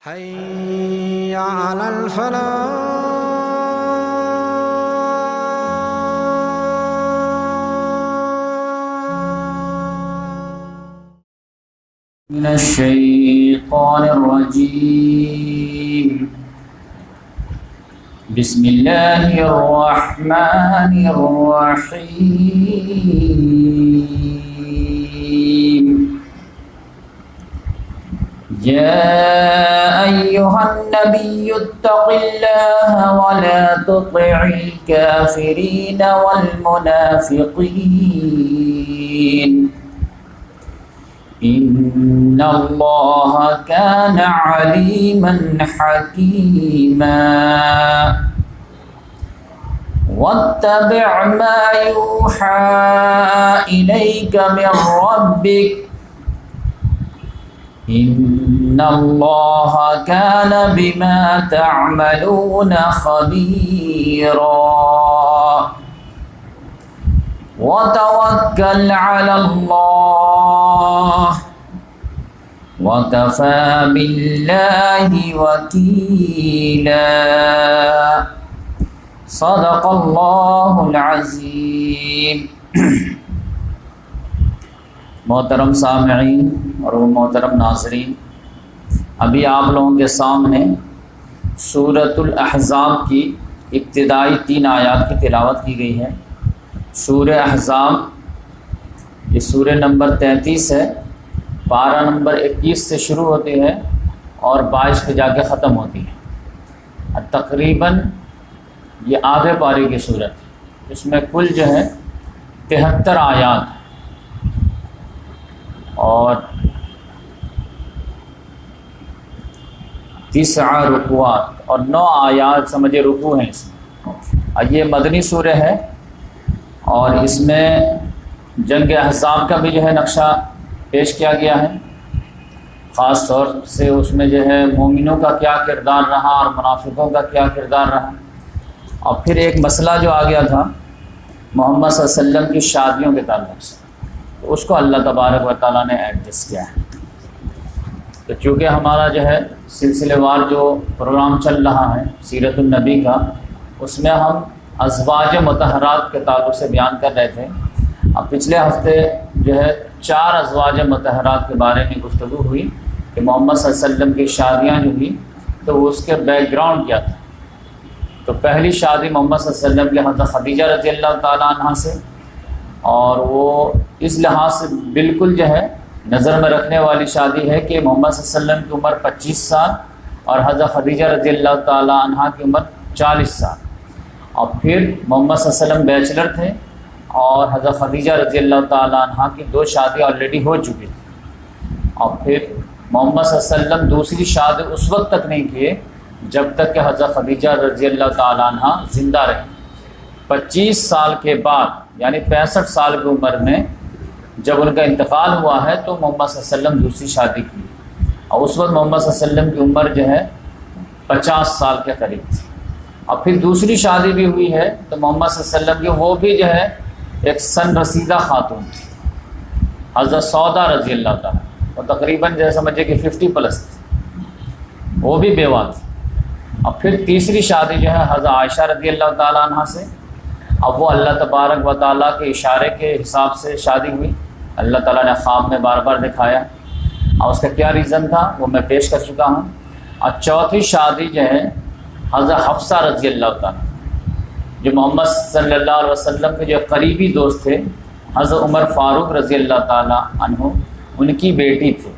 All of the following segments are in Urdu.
حي على الفلاح. من الشيطان الرجيم. بسم الله الرحمن الرحيم. يا أيها النبي اتق الله ولا تطع الكافرين والمنافقين إن الله كان عليما حكيما. واتبع ما يوحى إليك من ربك إن الله كان بما تعملون خبيرا. وتوكل على الله وكفى بالله وكيلا. صدق اللہ العظیم. محترم سامعین اور محترم ناظرین، ابھی آپ لوگوں کے سامنے سورۃ الاحزاب کی ابتدائی 3 آیات کی تلاوت کی گئی ہے. سورہ احزاب یہ سورہ نمبر 33 ہے. پارہ نمبر 21 سے شروع ہوتی ہے اور 22 پہ جا کے ختم ہوتی ہے. تقریباً یہ آدھے پارے کی صورت ہے. اس میں کل جو ہے 73 آیات اور 9 رکوعات اور 9 آیات سمجھے رکوع ہیں اس میں. یہ مدنی سورہ ہے اور اس میں جنگ احزاب کا بھی جو ہے نقشہ پیش کیا گیا ہے. خاص طور سے اس میں جو ہے مومنوں کا کیا کردار رہا اور منافقوں کا کیا کردار رہا. اور پھر ایک مسئلہ جو آ گیا تھا محمد صلی اللہ علیہ وسلم کی شادیوں کے تعلق سے، تو اس کو اللہ تبارک و تعالیٰ نے ایڈجسٹ کیا ہے. تو چونکہ ہمارا جو ہے سلسلے وار جو پروگرام چل رہا ہے سیرت النبی کا، اس میں ہم ازواج مطہرات کے تعلق سے بیان کر رہے تھے. اب پچھلے ہفتے جو ہے 4 ازواج مطہرات کے بارے میں گفتگو ہوئی کہ محمد صلی اللہ علیہ وسلم کی شادیاں جو ہوئی تو اس کے بیک گراؤنڈ کیا تھا. تو پہلی شادی محمد صلی اللہ علیہ وسلم کی حضرت خدیجہ رضی اللہ تعالیٰ عنہ سے، اور وہ اس لحاظ سے بالکل جو ہے نظر میں رکھنے والی شادی ہے کہ محمد صلی اللہ علیہ وسلم کی عمر 25 سال اور حضرت خدیجہ رضی اللہ تعالیٰ عنہ کی عمر 40 سال. اور پھر محمد صلی اللہ علیہ وسلم بیچلر تھے اور حضرت خدیجہ رضی اللہ تعالیٰ عنہ کی 2 شادی آلریڈی ہو چکی تھی. اور پھر محمد صلی اللہ علیہ وسلم دوسری شادی اس وقت تک نہیں کیے جب تک کہ حضرت خدیجہ رضی اللہ تعالیٰ عنہ زندہ رہے. 25 سال کے بعد یعنی 65 سال کی عمر میں جب ان کا انتقال ہوا ہے تو محمد صلی اللہ علیہ وسلم دوسری شادی کی. اور اس وقت محمد صلی اللہ علیہ وسلم کی عمر جو ہے 50 سال کے قریب تھی. اور پھر دوسری شادی بھی ہوئی ہے تو محمد صلی اللہ علیہ وسلم کی وہ بھی جو ہے ایک سن رسیدہ خاتون تھی، حضرت سودا رضی اللہ تعالیٰ. وہ تقریباً جیسے سمجھے کہ 50+ تھی، وہ بھی بیوہ تھی. اور پھر تیسری شادی جو ہے حضرت عائشہ رضی اللہ تعالیٰ عنہ سے. اب وہ اللہ تبارک و تعالیٰ کے اشارے کے حساب سے شادی ہوئی. اللہ تعالیٰ نے خواب میں بار بار دکھایا اور اس کا کیا ریزن تھا وہ میں پیش کر چکا ہوں. اور چوتھی شادی جو ہے حضرت حفصہ رضی اللہ تعالیٰ، جو محمد صلی اللہ علیہ وسلم کے جو قریبی دوست تھے حضرت عمر فاروق رضی اللہ تعالیٰ عنہ، ان کی بیٹی تھی.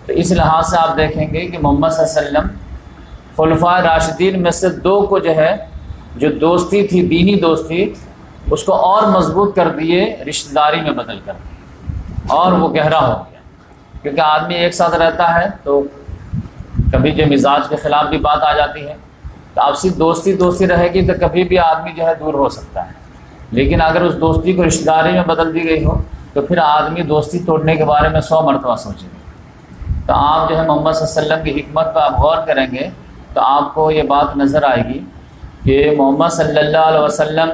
تو اس لحاظ سے آپ دیکھیں گے کہ محمد صلی اللہ علیہ وسلم خلفائے راشدین میں سے 2 کو جو ہے جو دوستی تھی، دینی دوستی، اس کو اور مضبوط کر دیے، رشتہ داری میں بدل کر دیے اور وہ گہرا ہو گیا. کیونکہ آدمی ایک ساتھ رہتا ہے تو کبھی جو مزاج کے خلاف بھی بات آ جاتی ہے، تو آپسی دوستی رہے گی تو کبھی بھی آدمی جو ہے دور ہو سکتا ہے. لیکن اگر اس دوستی کو رشتہ داری میں بدل دی گئی ہو تو پھر آدمی دوستی توڑنے کے بارے میں 100 مرتبہ سوچے گا. تو آپ جو ہے محمد صلی اللہ علیہ وسلم کی حکمت پر آپ غور کریں گے تو آپ کو یہ بات نظر آئے گی کہ محمد صلی اللہ علیہ وسلم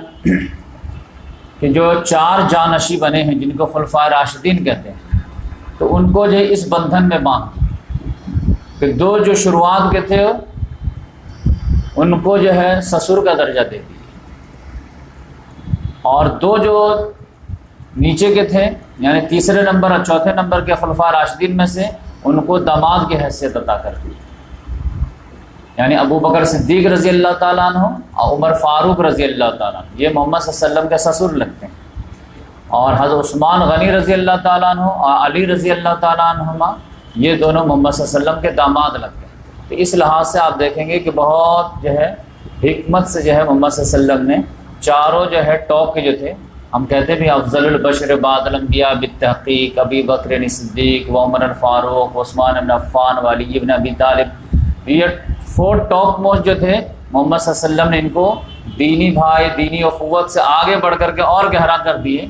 کہ جو 4 جانشی بنے ہیں جن کو خلفائے راشدین کہتے ہیں، تو ان کو جو اس بندھن میں باندھ دیا. کہ دو جو شروعات کے تھے ان کو جو ہے سسر کا درجہ دے دیا، اور دو جو نیچے کے تھے یعنی تیسرے نمبر اور چوتھے نمبر کے خلفاء راشدین میں سے ان کو داماد کی حیثیت عطا کر دی، یعنی ابو بکر صدیق رضی اللہ تعالیٰ عنہ اور عمر فاروق رضی اللہ تعالیٰ عنہ، یہ محمد صلی اللہ علیہ وسلم کے سسر لگتے ہیں، اور حضرت عثمان غنی رضی اللہ تعالیٰ عنہ اور علی رضی اللہ تعالیٰ عنہما یہ دونوں محمد صلی اللہ علیہ وسلم کے داماد لگتے ہیں۔ تو اس لحاظ سے آپ دیکھیں گے کہ بہت جو ہے حکمت سے جو ہے محمد صلی اللہ علیہ وسلم نے چاروں جو ہے ٹاپ کے جو تھے، ہم کہتے بھی افضل البشر بعد الانبیاء بالتحقیق ابی بکر صدیق و عمر الفاروق عثمان بن عفان و علی بن ابی طالب، یہ 4 ٹاپ موسٹ جو تھے محمد صلی اللہ علیہ وسلم نے ان کو دینی بھائی دینی اخوت سے آگے بڑھ کر کے اور گہرا کر دیے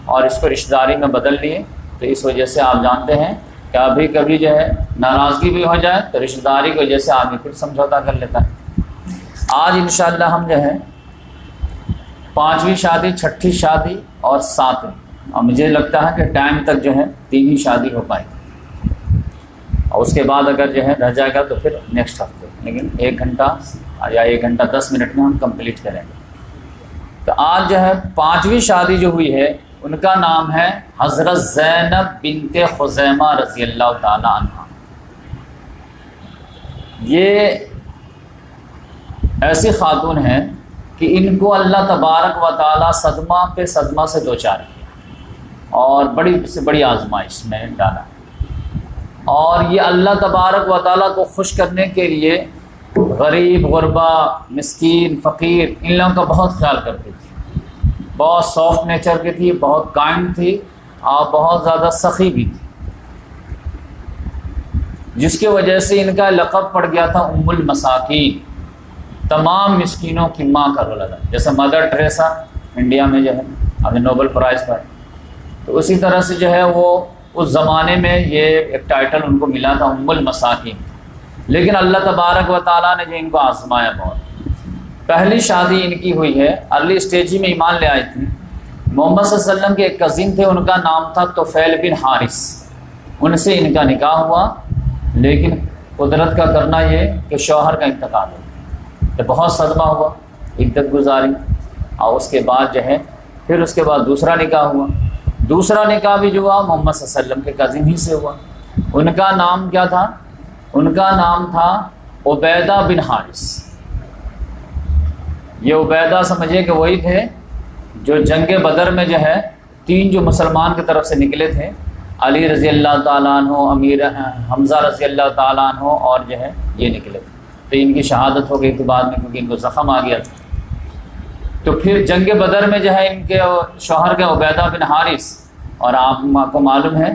اور اس کو رشتہ داری میں بدل لیے۔ تو اس وجہ سے آپ جانتے ہیں کہ ابھی کبھی جو ہے ناراضگی بھی ہو جائے تو رشتہ داری کی وجہ سے آدمی پھر سمجھوتا کر لیتا ہے۔ آج انشاءاللہ ہم جو ہے 5ویں شادی، 6ٹھی شادی اور 7ویں، اور مجھے لگتا ہے کہ ٹائم تک جو ہے 3 ہی شادی ہو پائے گی، اور اس کے بعد اگر جو ہے رہ جائے گا تو پھر نیکسٹ ہفتے، لیکن 1 گھنٹہ یا 1 گھنٹہ 10 منٹ میں ہم کمپلیٹ کریں گے۔ تو آج جو ہے 5ویں شادی جو ہوئی ہے ان کا نام ہے حضرت زینب بنت خزیمہ رضی اللہ تعالی عنہ۔ یہ ایسی خاتون ہیں کہ ان کو اللہ تبارک و تعالی صدمہ پہ صدمہ سے دوچار کیا اور بڑی سے بڑی آزمائش میں ڈالا، اور یہ اللہ تبارک و تعالی کو خوش کرنے کے لیے غریب، غربا، مسکین، فقیر ان لوگوں کا بہت خیال کرتی تھی، بہت سافٹ نیچر کی تھی، بہت کائنڈ تھی اور بہت زیادہ سخی بھی تھی، جس کی وجہ سے ان کا لقب پڑ گیا تھا ام المساکین، تمام مسکینوں کی ماں کا رول ادا، جیسے مدر ٹریسا انڈیا میں جو ہے ابھی نوبل پرائز پر، تو اسی طرح سے جو ہے وہ اس زمانے میں یہ ایک ٹائٹل ان کو ملا تھا ام المساکین۔ لیکن اللہ تبارک و تعالیٰ نے جو ان کو آزمایا بہت۔ پہلی شادی ان کی ہوئی ہے، ارلی اسٹیج میں ایمان لے آئی تھی، محمد صلی اللہ علیہ وسلم کے ایک کزن تھے، ان کا نام تھا طفیل بن حارث، ان سے ان کا نکاح ہوا، لیکن قدرت کا کرنا یہ کہ شوہر کا انتقال ہو، تو بہت صدمہ ہوا، عدت گزاری، اور اس کے بعد جو ہے پھر اس کے بعد دوسرا نکاح ہوا، دوسرا نکاح بھی جو ہوا محمد صلی اللہ علیہ وسلم کے کزن ہی سے ہوا۔ ان کا نام کیا تھا؟ ان کا نام تھا عبیدہ بن حارث۔ یہ عبیدہ سمجھے کہ وہی تھے جو جنگ بدر میں جو ہے 3 جو مسلمان کی طرف سے نکلے تھے، علی رضی اللہ تعالیٰ عنہ، امیر حمزہ رضی اللہ تعالیٰ عنہ، اور جو ہے یہ نکلے تھے، تو ان کی شہادت ہو گئی تھی بعد میں کیونکہ ان کو زخم آ گیا تھا۔ تو پھر جنگ بدر میں جو ہے ان کے شوہر کے عبیدہ بن حارث، اور آپ کو معلوم ہے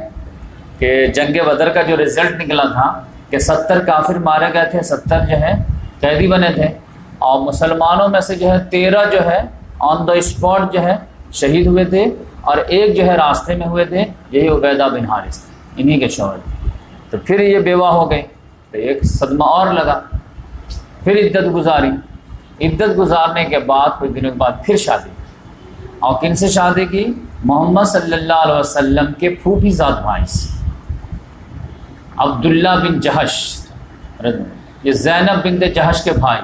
کہ جنگ بدر کا جو رزلٹ نکلا تھا کہ 70 کافر مارے گئے تھے، 70 جو ہے قیدی بنے تھے، اور مسلمانوں میں سے جو ہے 13 جو ہے آن دا اسپاٹ جو ہے شہید ہوئے تھے، اور ایک جو ہے راستے میں ہوئے تھے، یہی عبیدہ بن حارث تھے، انہی کے شوہر تھے۔ تو پھر یہ بیوہ ہو گئی، تو ایک صدمہ اور لگا، پھر عدت گزاری، عدت گزارنے کے بعد کچھ دنوں کے بعد پھر شادی، اور کن سے شادی کی؟ محمد صلی اللہ علیہ وسلم کے پھوپھی زاد بھائی سے، عبداللہ بن جہش، یہ زینب بنت جہش کے بھائی۔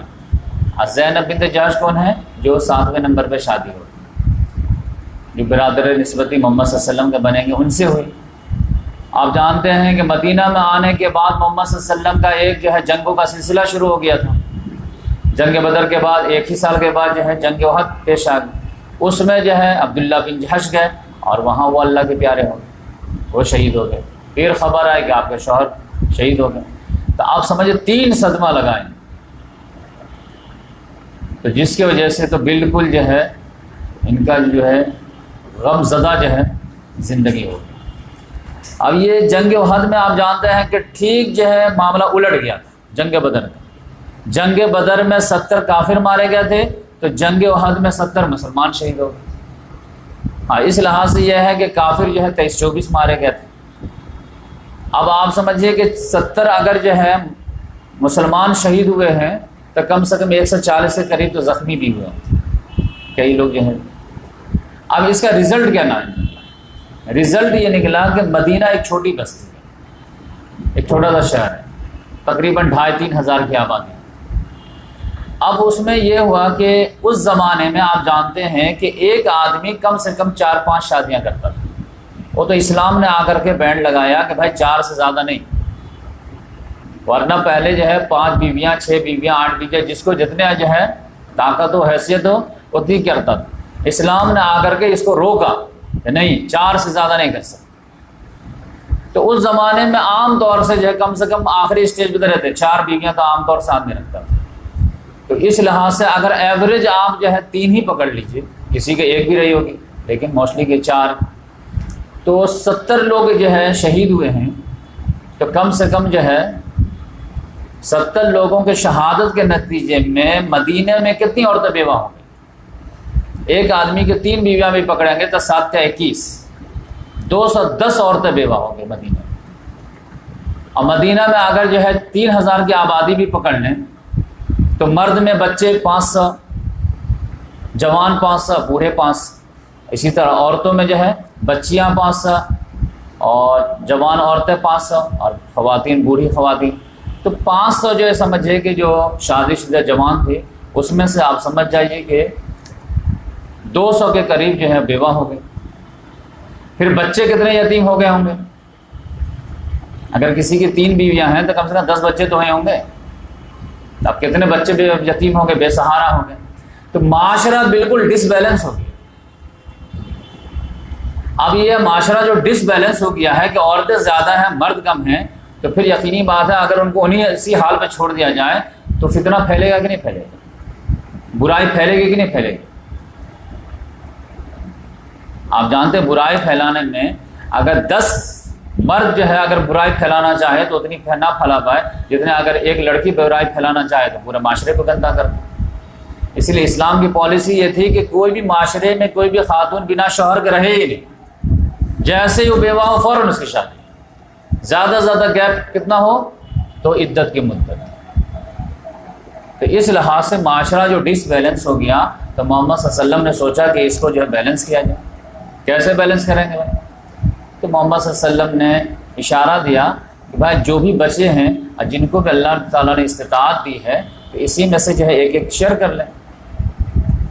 اور زینب بنت جہش کون ہے؟ جو 7ویں نمبر پہ شادی ہوئی، جو برادر نسبتی محمد صلی اللہ علیہ وسلم کے بنیں گے، ان سے ہوئی۔ آپ جانتے ہیں کہ مدینہ میں آنے کے بعد محمد صلی اللہ علیہ وسلم کا ایک جو ہے جنگوں کا سلسلہ شروع ہو گیا تھا۔ جنگ بدر کے بعد 1 ہی سال کے بعد جو ہے جنگ احد پیش آ گئی، اس میں جو ہے عبداللہ بن جہش گئے، اور وہاں وہ اللہ کے پیارے ہو گئے، وہ شہید ہو گئے۔ پھر خبر آئی کہ آپ کے شوہر شہید ہو گئے، تو آپ سمجھے 3 صدمہ لگائیں، تو جس کی وجہ سے تو بالکل جو ہے ان کا جو ہے غم زدہ جو ہے زندگی ہو گئی۔ اب یہ جنگ احد میں آپ جانتے ہیں کہ ٹھیک جو ہے معاملہ الٹ گیا تھا جنگ بدر کا۔ جنگ بدر میں 70 کافر مارے گئے تھے، تو جنگ احد میں 70 مسلمان شہید ہو گئے۔ ہاں، اس لحاظ سے یہ ہے کہ کافر جو ہے 23-24 مارے گئے تھے۔ اب آپ سمجھیے کہ 70 اگر جو ہے مسلمان شہید ہوئے ہیں تو کم سے کم 140 کے قریب تو زخمی بھی ہوئے، کئی لوگ جو ہیں۔ اب اس کا رزلٹ کیا نکلا؟ رزلٹ یہ نکلا کہ مدینہ ایک چھوٹی بستی ہے، ایک چھوٹا سا شہر ہے، تقریباً 2500-3000 ہزار کی آبادی۔ اب اس میں یہ ہوا کہ اس زمانے میں آپ جانتے ہیں کہ ایک آدمی کم سے کم 4-5 شادیاں کرتا تھا۔ وہ تو اسلام نے آ کر کے بینڈ لگایا کہ بھائی 4 سے زیادہ نہیں، ورنہ پہلے جو ہے 5 بیویاں 6 بیویاں 8 بیویاں جس کو جتنے جو ہے طاقت و حیثیت ہو اتنی کرتا تھا۔ اسلام نے آ کر کے اس کو روکا کہ نہیں 4 سے زیادہ نہیں کر سکتے۔ تو اس زمانے میں عام طور سے جو ہے کم سے کم آخری اسٹیج پہ رہتے 4 بیویاں تو عام طور سے آدمی رکھتا تھا۔ تو اس لحاظ سے اگر ایوریج آپ جو ہے 3 ہی پکڑ لیجئے، کسی کے 1 بھی رہی ہوگی لیکن موسٹلی کے 4، تو 70 لوگ جو ہے شہید ہوئے ہیں۔ تو کم سے کم جو ہے 70 لوگوں کے شہادت کے نتیجے میں مدینہ میں کتنی عورتیں بیوہ ہوں گی؟ ایک آدمی کے 3 بیویاں بھی پکڑیں گے تو 7 کا 21، 210 عورتیں بیوہ ہوں گے مدینہ میں۔ اور مدینہ میں اگر جو ہے 3000 کی آبادی بھی پکڑ لیں تو مرد میں بچے 500، جوان 500، بوڑھے 500، اسی طرح عورتوں میں جو ہے بچیاں 500 اور جوان عورتیں 500 اور خواتین بوڑھی خواتین۔ تو 500 جو ہے سمجھے کہ جو شادی شدہ جوان تھے اس میں سے آپ سمجھ جائیے کہ 200 کے قریب جو ہے بیوہ ہو گئے۔ پھر بچے کتنے یتیم ہو گئے ہوں گے؟ اگر کسی کی 3 بیویاں ہیں تو کم سے کم 10 بچے تو ہیں ہوں گے۔ اب کتنے بچے یتیم ہوں گے، بے سہارا ہوں گے۔ تو معاشرہ بالکل ڈس بیلنس ہو گیا۔ اب یہ معاشرہ جو ڈس بیلنس ہو گیا ہے کہ عورتیں زیادہ ہیں مرد کم ہیں، تو پھر یقینی بات ہے اگر ان کو انہیں اسی حال پہ چھوڑ دیا جائے تو فتنہ پھیلے گا کہ نہیں پھیلے گا؟ برائی پھیلے گی کہ نہیں پھیلے گی؟ آپ جانتے ہیں برائی پھیلانے میں اگر 10 مرد جو ہے اگر برائی پھیلانا چاہے تو اتنی نہ پھیلا پائے جتنے اگر ایک لڑکی برائی پھیلانا چاہے تو پورے معاشرے کو گندہ کر دے۔ اسی لیے اسلام کی پالیسی یہ تھی کہ کوئی بھی معاشرے میں کوئی بھی خاتون بنا شوہر کے رہے ہی نہیں، جیسے ہی وہ بیوہ ہو فوراً اس کی شادی، زیادہ زیادہ گیپ کتنا ہو تو عدت کی مدت۔ تو اس لحاظ سے معاشرہ جو ڈس بیلنس ہو گیا تو محمد صلی اللہ علیہ وسلم نے سوچا کہ اس کو جو ہے بیلنس کیا جائے۔ کیسے بیلنس کریں گے بھائی؟ تو محمد صلی اللہ علیہ وسلم نے اشارہ دیا کہ بھائی جو بھی بچے ہیں اور جن کو بھی اللہ تعالیٰ نے استطاعت دی ہے تو اسی میں سے جو ہے ایک شیئر کر لیں۔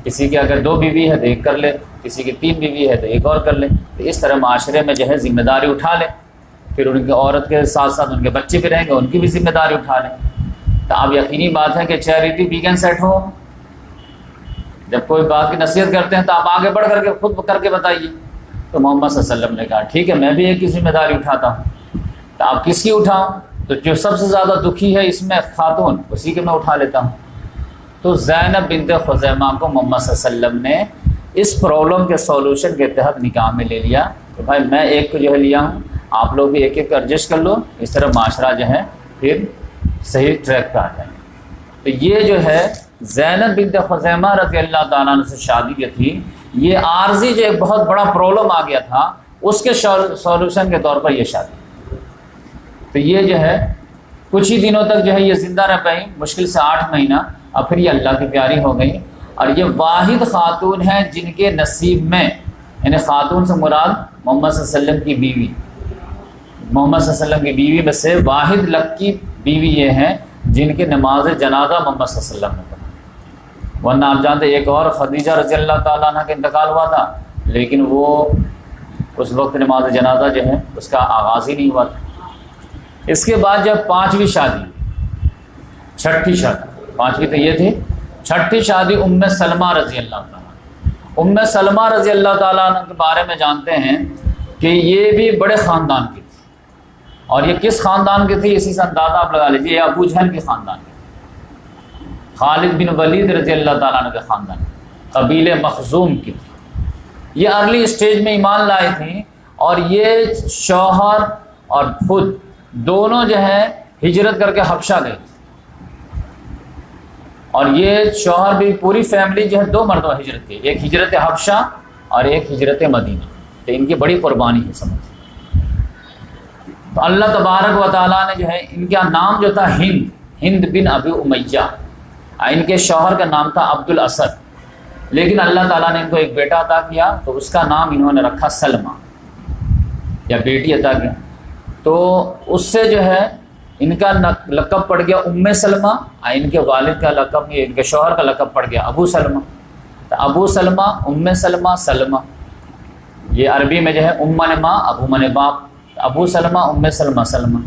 کسی کی اگر 2 بیوی ہے تو 1 کر لے، کسی کی 3 بیوی ہے تو 1 اور کر لے۔ تو اس طرح معاشرے میں جو ہے ذمہ داری اٹھا لیں، پھر ان کی عورت کے ساتھ ساتھ ان کے بچے بھی رہیں گے، ان کی بھی ذمہ داری اٹھا لیں۔ تو اب یقینی بات ہے کہ چیریٹی بگن سیٹ ہو، جب کوئی بات کی نصیحت کرتے ہیں تو آپ آگے بڑھ کر کے خود کر کے بتائیے۔ تو محمد صلی اللہ علیہ وسلم نے کہا ٹھیک ہے میں بھی ایک کی ذمہ داری اٹھاتا ہوں۔ تو آپ کس کی اٹھاؤں؟ تو جو سب سے زیادہ دکھی ہے اس میں خاتون، اسی کے میں اٹھا لیتا ہوں۔ تو زینب بنت خزیمہ کو محمد صلی اللہ علیہ وسلم نے اس پرابلم کے سولوشن کے تحت نکاح میں لے لیا کہ بھائی میں ایک کو جو ہے لیا ہوں، آپ لوگ بھی ایک ایڈجسٹ کر لو، اس طرح معاشرہ جو ہے پھر صحیح ٹریک پہ آ جائے۔ تو یہ جو ہے زینب بنت خزیمہ رضی اللہ تعالیٰ عنہ سے شادی جو تھی، یہ عارضی جو ایک بہت بڑا پرابلم آ گیا تھا اس کے سولوشن کے طور پر یہ شادی۔ تو یہ جو ہے کچھ ہی دنوں تک جو ہے یہ زندہ رہ پائی، مشکل سے 8 مہینہ، اور پھر یہ اللہ کی پیاری ہو گئی۔ اور یہ واحد خاتون ہیں جن کے نصیب میں، یعنی خاتون سے مراد محمد صلی اللہ علیہ وسلم کی بیوی، محمد صلی اللہ علیہ وسلم کی بیوی میں سے واحد لکی بیوی یہ ہیں جن کے نماز جنازہ محمد صلی اللہ علیہ وسلم نے پڑھا۔ ورنہ آپ جانتے ایک اور خدیجہ رضی اللہ تعالیٰ عنہ کا انتقال ہوا تھا، لیکن وہ اس وقت نماز جنازہ جو ہے اس کا آغاز ہی نہیں ہوا تھا۔ اس کے بعد جب 5ویں شادی، 6ٹھی شادی، 5ویں تو یہ تھی، 6ٹھی شادی ام سلمہ رضی اللہ تعالیٰ۔ ام سلمہ رضی اللہ تعالیٰ عنہ کے بارے میں جانتے ہیں کہ یہ بھی بڑے خاندان کی تھی، اور یہ کس خاندان کی تھی اسی سے اندازہ آپ لگا لیجیے، یہ ابو جہل کے خاندان کی، خالد بن ولید رضی اللہ تعالیٰ عنہ کے خاندان، قبیلے مخزوم کی تھی۔ یہ ارلی اسٹیج میں ایمان لائے تھیں، اور یہ شوہر اور خود دونوں جو ہے ہجرت کر کے حبشہ گئے تھے، اور یہ شوہر بھی پوری فیملی جو ہے 2 مرتبہ ہجرت کی، ایک ہجرت حبشہ اور ایک ہجرت مدینہ۔ تو ان کی بڑی قربانی ہے سمجھ۔ تو اللہ تبارک و تعالیٰ نے جو ہے ان کا نام جو تھا ہند بن ابی امیہ، ان کے شوہر کا نام تھا عبد الاسد، لیکن اللہ تعالیٰ نے ان کو ایک بیٹا عطا کیا تو اس کا نام انہوں نے رکھا سلمہ، یا بیٹی عطا کیا۔ تو اس سے جو ہے ان کا لقب پڑ گیا ام سلمہ، ان کے والد کا لقب، ان کے شوہر کا لقب پڑ گیا ابو سلمہ۔ تو ابو سلمہ، ام سلمہ، سلمہ، یہ عربی میں جو ہے ام من ماں، ابو من باپ، ابو سلمہ، ام سلمہ، سلمہ۔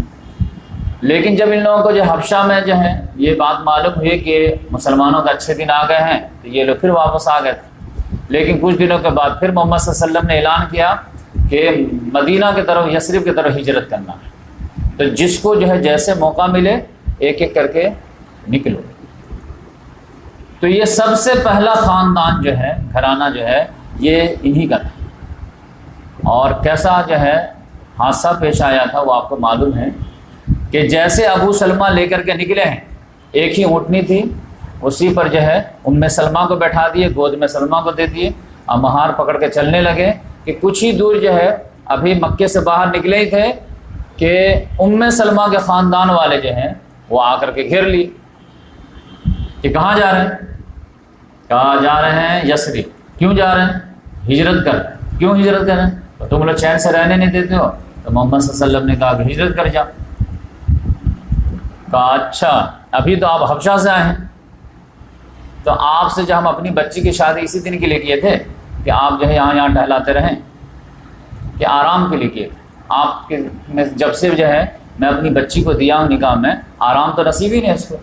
لیکن جب ان لوگوں کو جو حبشہ میں جو ہے یہ بات معلوم ہوئی کہ مسلمانوں کا اچھے دن آ گئے ہیں، تو یہ لوگ پھر واپس آ گئے تھے۔ لیکن کچھ دنوں کے بعد پھر محمد صلی اللہ علیہ وسلم نے اعلان کیا کہ مدینہ کی طرف، یثرب کی طرف ہجرت کرنا ہے، تو جس کو جو ہے جیسے موقع ملے ایک ایک کر کے نکلو۔ تو یہ سب سے پہلا خاندان جو ہے، گھرانہ جو ہے، یہ انہی کا تھا۔ اور کیسا جو ہے حادثہ پیش آیا تھا وہ آپ کو معلوم ہے کہ جیسے ابو سلمہ لے کر کے نکلے ہیں، ایک ہی اونٹنی تھی، اسی پر جو ہے ام سلمہ کو بیٹھا دیے، گود میں سلمہ کو دے دیے، اور مہار پکڑ کے چلنے لگے کہ کچھ ہی دور جو ہے ابھی مکے سے باہر نکلے ہی تھے کہ ام سلمہ کے خاندان والے جو ہیں وہ آ کر کے گھیر لی کہ کہاں جا رہے ہیں؟ کہاں جا رہے ہیں؟ یثرب۔ کیوں جا رہے ہیں؟ ہجرت کر۔ کیوں ہجرت کر رہے ہیں؟ تو تم لوگ چین سے رہنے نہیں دیتے ہو۔ تو محمد صلی اللہ علیہ وسلم نے کہا کہ ہجرت کر جا۔ کہا اچھا ابھی تو آپ حبشہ سے آئے ہیں، تو آپ سے جو ہم اپنی بچی کی شادی اسی دن کے لیے کیے تھے کہ آپ جو ہے یہاں ٹہلاتے رہیں، کہ آرام کے لیے کیے تھے۔ آپ کے میں جب سے جو ہے میں اپنی بچی کو دیا ہوں نکاح میں، آرام تو نصیب ہی نہیں اس کو۔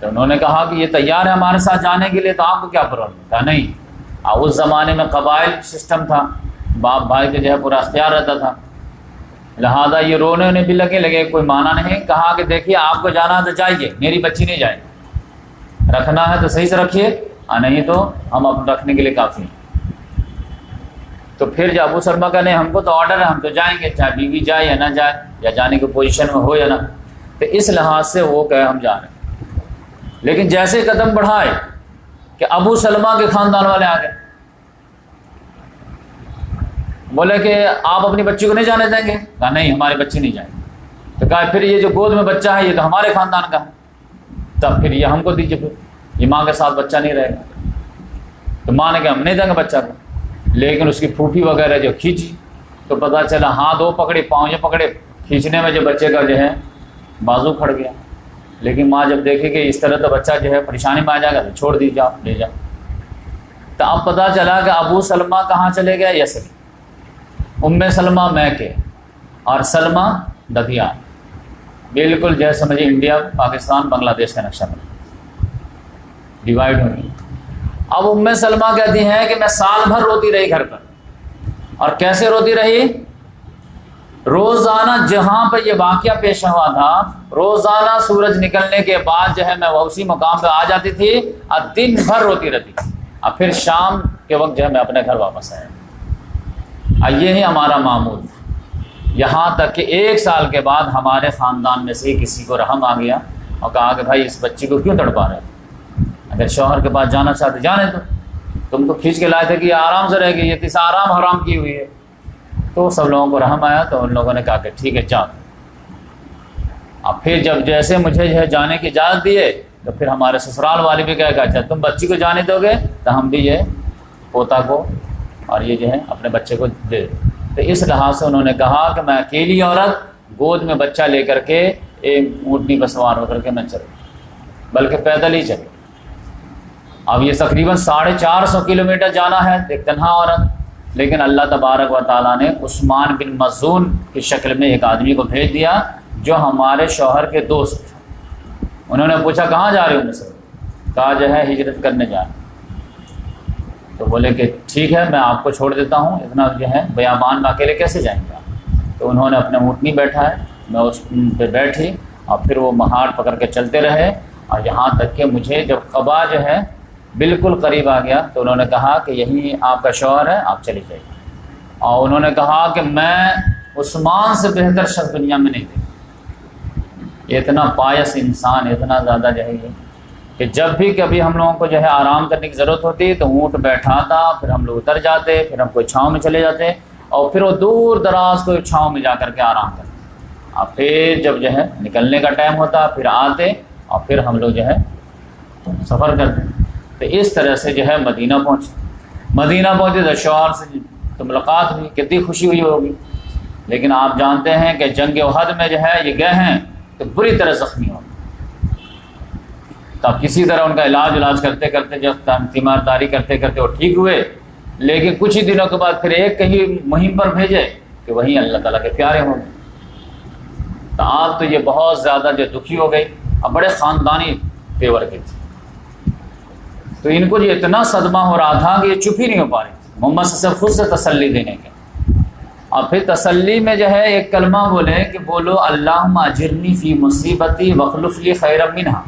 تو انہوں نے کہا کہ یہ تیار ہے ہمارے ساتھ جانے کے لیے، تو آپ کو کیا پرابلم؟ کہا نہیں، اس زمانے میں قبائل سسٹم تھا، باپ بھائی کے جو ہے پورا اختیار رہتا تھا، لہذا یہ رونے بھی لگے، کوئی مانا نہیں۔ کہا کہ دیکھیے آپ کو جانا ہے تو جائیے، میری بچی نہیں جائے گی، رکھنا ہے تو صحیح سے رکھیے، نہیں تو ہم اپنے رکھنے کے لیے کافی ہیں۔ تو پھر جب ابو سلمہ کا نہیں، ہم کو تو آرڈر ہے، ہم تو جائیں گے، چاہے بیوی جائے یا نہ جائے، یا جانے کی پوزیشن میں ہو یا نہ، تو اس لحاظ سے وہ کہے ہم جا رہے ہیں۔ لیکن جیسے قدم بڑھائے کہ ابو سلمہ کے خاندان والے آ گئے، بولے کہ آپ اپنی بچی کو نہیں جانے دیں گے؟ کہا نہیں، ہماری بچی نہیں جائے گی۔ تو کہا پھر یہ جو گود میں بچہ ہے یہ تو ہمارے خاندان کا ہے، تب پھر یہ ہم کو دیجیے، پھر یہ ماں کے ساتھ بچہ نہیں رہے گا۔ تو ماں نے کہا ہم نہیں دیں گے بچہ کو، لیکن اس کی پھوپھی وغیرہ جو کھینچی تو پتہ چلا ہاتھ وہ پکڑے، پاؤں یہ پکڑے، کھینچنے میں جو بچے کا جو ہے بازو کھڑ گیا۔ لیکن ماں جب دیکھے کہ اس طرح تو بچہ جو ہے پریشانی میں آ جائے گا تو چھوڑ دی، جاؤ لے جاؤ۔ تو اب پتہ چلا کہ ابو سلمہ کہاں چلے گیا؟ یثرب، ام سلمہ میکے، اور سلمہ ددیا، بالکل جیسے سمجھے انڈیا پاکستان بنگلہ دیش کا نقشہ بنا، ڈیوائڈ ہو گئی۔ اب ام سلمہ کہتی ہیں کہ میں سال بھر روتی رہی گھر پر، اور کیسے روتی رہی؟ روزانہ جہاں پہ یہ واقعہ پیش ہوا تھا، روزانہ سورج نکلنے کے بعد جو ہے میں اسی مقام پہ آ جاتی تھی اور دن بھر روتی رہتی تھی، اور پھر شام کے وقت جو ہے میں اپنے گھر واپس آیا۔ اور یہ ہی ہمارا معمول تھا، یہاں تک کہ 1 سال کے بعد ہمارے خاندان میں سے کسی کو رحم آ گیا اور کہا کہ بھائی اس بچی کو کیوں تڑپا رہے تھے؟ اگر شوہر کے پاس جانا چاہتے جانے تو، تم تو کھینچ کے لائے تھے کہ یہ آرام سے رہے گی، یہ کس آرام حرام کی ہوئی ہے۔ تو سب لوگوں کو رحم آیا، تو ان لوگوں نے کہا کہ ٹھیک ہے جاؤ۔ اب پھر جب جیسے مجھے جو ہے جانے کی اجازت دیے، تو پھر ہمارے سسرال والے بھی کہا کہ اچھا تم بچی کو جانے دو گے تو ہم بھی یہ پوتا کو اور یہ جو ہے اپنے بچے کو دے دیں۔ تو اس لحاظ سے انہوں نے کہا کہ میں اکیلی عورت گود میں بچہ لے کر کے ایک اونٹنی پر سوار ہو کر کے میں چلوں، بلکہ پیدل ہی چلے۔ اب یہ تقریباً 450 کلومیٹر جانا ہے ایک تنہا عورت، لیکن اللہ تبارک و تعالیٰ نے عثمان بن مظعون کی شکل میں ایک آدمی کو بھیج دیا جو ہمارے شوہر کے دوست تھے۔ انہوں نے پوچھا کہاں جا رہے ہو؟ مجھ سے کہا جو ہے ہجرت کرنے جا رہے۔ تو بولے کہ ٹھیک ہے میں آپ کو چھوڑ دیتا ہوں، اتنا جو ہے بیابان میں اکیلے کیسے جائیں گے آپ؟ تو انہوں نے اپنے اونٹنی بیٹھا ہے، میں اس پہ بیٹھی، اور پھر وہ مہار پکڑ کے چلتے رہے، اور یہاں تک کہ مجھے جب قبا جو ہے بالکل قریب آ گیا تو انہوں نے کہا کہ یہی آپ کا شوہر ہے، آپ چلی جائیے۔ اور انہوں نے کہا کہ میں عثمان سے بہتر شخص دنیا میں نہیں دیکھا، اتنا پائس انسان، اتنا زیادہ جو ہے یہ کہ جب بھی کبھی ہم لوگوں کو جو ہے آرام کرنے کی ضرورت ہوتی تو اونٹ بیٹھاتا، پھر ہم لوگ اتر جاتے، پھر ہم کوئی چھاؤں میں چلے جاتے، اور پھر وہ دور دراز کوئی چھاؤں میں جا کر کے آرام کرتے، اور پھر جب جو ہے نکلنے کا ٹائم ہوتا پھر آتے، اور پھر ہم لوگ جو ہے سفر کرتے۔ تو اس طرح سے جو ہے مدینہ پہنچے تو شوہر سے تو ملاقات ہوئی، کتنی خوشی ہوئی ہوگی لیکن آپ جانتے ہیں کہ جنگ احد میں جو ہے یہ گئے ہیں تو بری طرح زخمی ہو، تب کسی طرح ان کا علاج کرتے کرتے جو تیمارداری کرتے کرتے وہ ٹھیک ہوئے، لیکن کچھ ہی دنوں کے بعد پھر ایک کہیں مہم پر بھیجے کہ وہیں اللہ تعالیٰ کے پیارے ہو گئے۔ تو آپ تو یہ بہت زیادہ جو دکھی ہو گئی، اب بڑے خاندانی تیور کے تھے، تو ان کو جو اتنا صدمہ ہو رہا تھا کہ یہ چپ ہی نہیں ہو پا رہے تھے محمد صلی اللہ علیہ وسلم خود سے تسلی دینے کے، اور پھر تسلی میں جو ہے ایک کلمہ بولے کہ بولو اللہم اجرنی فی مصیبتی واخلف لی خیرا منہا،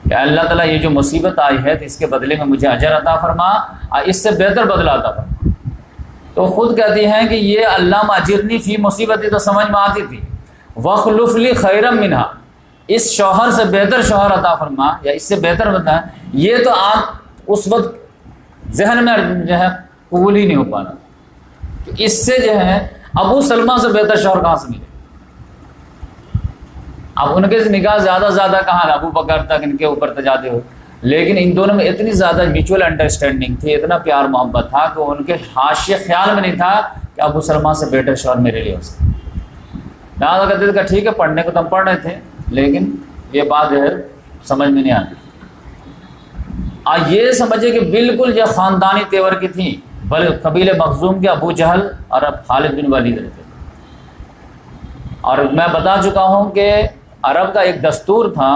کہ اللہ تعالیٰ یہ جو مصیبت آئی ہے تو اس کے بدلے میں مجھے اجر عطا فرما اور اس سے بہتر بدلہ عطا فرما۔ تو خود کہتی ہیں کہ یہ اللہم اجرنی فی مصیبتی تو سمجھ میں آتی تھی، واخلف لی خیرا منہا، اس شوہر سے بہتر شوہر عطا فرما یا اس سے بہتر بتا، یہ تو آپ اس وقت ذہن میں جو ہے قبول ہی نہیں ہو پانا کہ اس سے جو ہے ابو سلمہ سے بہتر شوہر کہاں سے ملے۔ اب ان کے نکاح زیادہ زیادہ کہاں ابو بکر تک ان کے اوپر تجاتے ہو، لیکن ان دونوں میں اتنی زیادہ میوچول انڈرسٹینڈنگ تھی، اتنا پیار محبت تھا کہ ان کے حاشیے خیال میں نہیں تھا کہ ابو سلمہ سے بیٹر شوہر میرے لیے ہو سکے۔ لہٰذا کہتے تھے کہ ٹھیک ہے پڑھنے کو تو ہم پڑھ رہے تھے، لیکن یہ بات جو ہے سمجھ میں نہیں آتی۔ یہ سمجھے کہ بالکل یہ خاندانی تیور کی تھی، بلکہ قبیل مخزوم کے ابو جہل اور اب خالد بن ولید رہتے تھے۔ اور میں بتا چکا ہوں کہ عرب کا ایک دستور تھا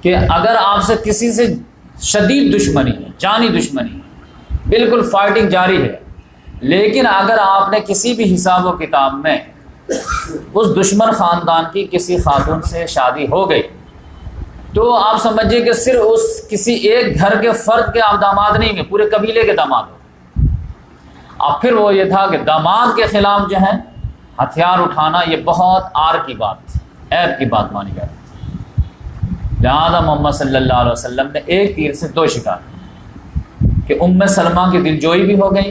کہ اگر آپ سے کسی سے شدید دشمنی ہے، جانی دشمنی ہے، بالکل فائٹنگ جاری ہے، لیکن اگر آپ نے کسی بھی حساب و کتاب میں اس دشمن خاندان کی کسی خاتون سے شادی ہو گئی تو آپ سمجھیے کہ صرف اس کسی ایک گھر کے فرد کے آپ داماد نہیں ہیں، پورے قبیلے کے داماد ہو۔ اب پھر وہ یہ تھا کہ داماد کے خلاف جو ہے ہتھیار اٹھانا یہ بہت آر کی بات تھی، عیب کی بات مانی جاتی تھی۔ لہٰذا محمد صلی اللہ علیہ وسلم نے ایک تیر سے دو شکار کہ ام سلمہ کی دلجوئی بھی ہو گئی،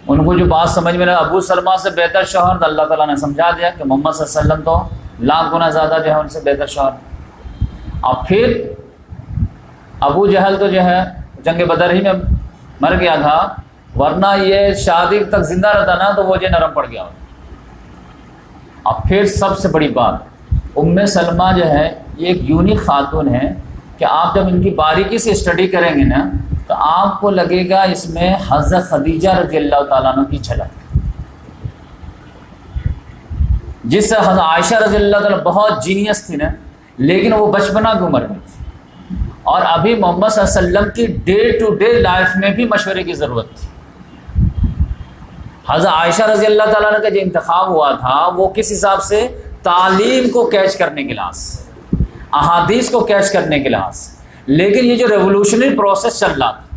ان کو جو بات سمجھ میں ابو سلمہ سے بہتر شوہر، تو اللہ تعالیٰ نے سمجھا دیا کہ محمد صلی اللہ علیہ وسلم تو لاکھ گنا زیادہ جو ہے ان سے بہتر شوہر۔ اب پھر ابو جہل تو جو ہے جنگ بدر ہی میں مر گیا تھا، ورنہ یہ شادی تک زندہ رہتا نا تو وہ جو نرم پڑ گیا ہوتا۔ اب پھر سب سے بڑی بات، ام سلمہ جو ہے یہ ایک یونیک خاتون ہے کہ آپ جب ان کی باریکی سے اسٹڈی کریں گے نا تو آپ کو لگے گا اس میں حضرت خدیجہ رضی اللہ تعالیٰ عنہ کی جھلک، جس سے حضرت عائشہ رضی اللہ تعالیٰ بہت جینیس تھی نا، لیکن وہ بچپنا کی عمر میں تھی، اور ابھی محمد صلی اللہ علیہ وسلم کی ڈے ٹو ڈے لائف میں بھی مشورے کی ضرورت تھی۔ حضرت عائشہ رضی اللہ تعالیٰ عنہ کا جو انتخاب ہوا تھا وہ کس حساب سے؟ تعلیم کو کیچ کرنے کے لحاظ سے، احادیث کو کیچ کرنے کے لحاظ سے، لیکن یہ جو ریولوشنری پروسیس چل رہا تھا،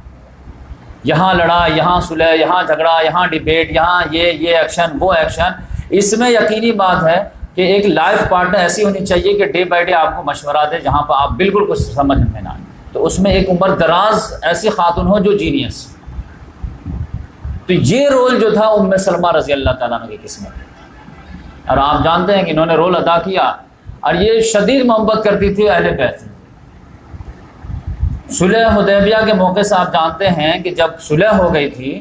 یہاں لڑائی، یہاں صلح، یہاں جھگڑا، یہاں ڈیبیٹ، یہاں یہ ایکشن وہ ایکشن، اس میں یقینی بات ہے کہ ایک لائف پارٹنر ایسی ہونی چاہیے کہ ڈے بائی ڈے آپ کو مشورہ دے، جہاں پر آپ بالکل کچھ سمجھ میں نہ آئے، تو اس میں ایک عمر دراز ایسی خاتون ہو جو جینیس۔ تو یہ رول جو تھا ام سلمہ رضی اللہ تعالیٰ عنہ کی قسمت ہے، اور آپ جانتے ہیں کہ انہوں نے رول ادا کیا، اور یہ شدید محبت کرتی تھی اہل بیت سے۔ صلح حدیبیہ کے موقع سے آپ جانتے ہیں کہ جب صلح ہو گئی تھی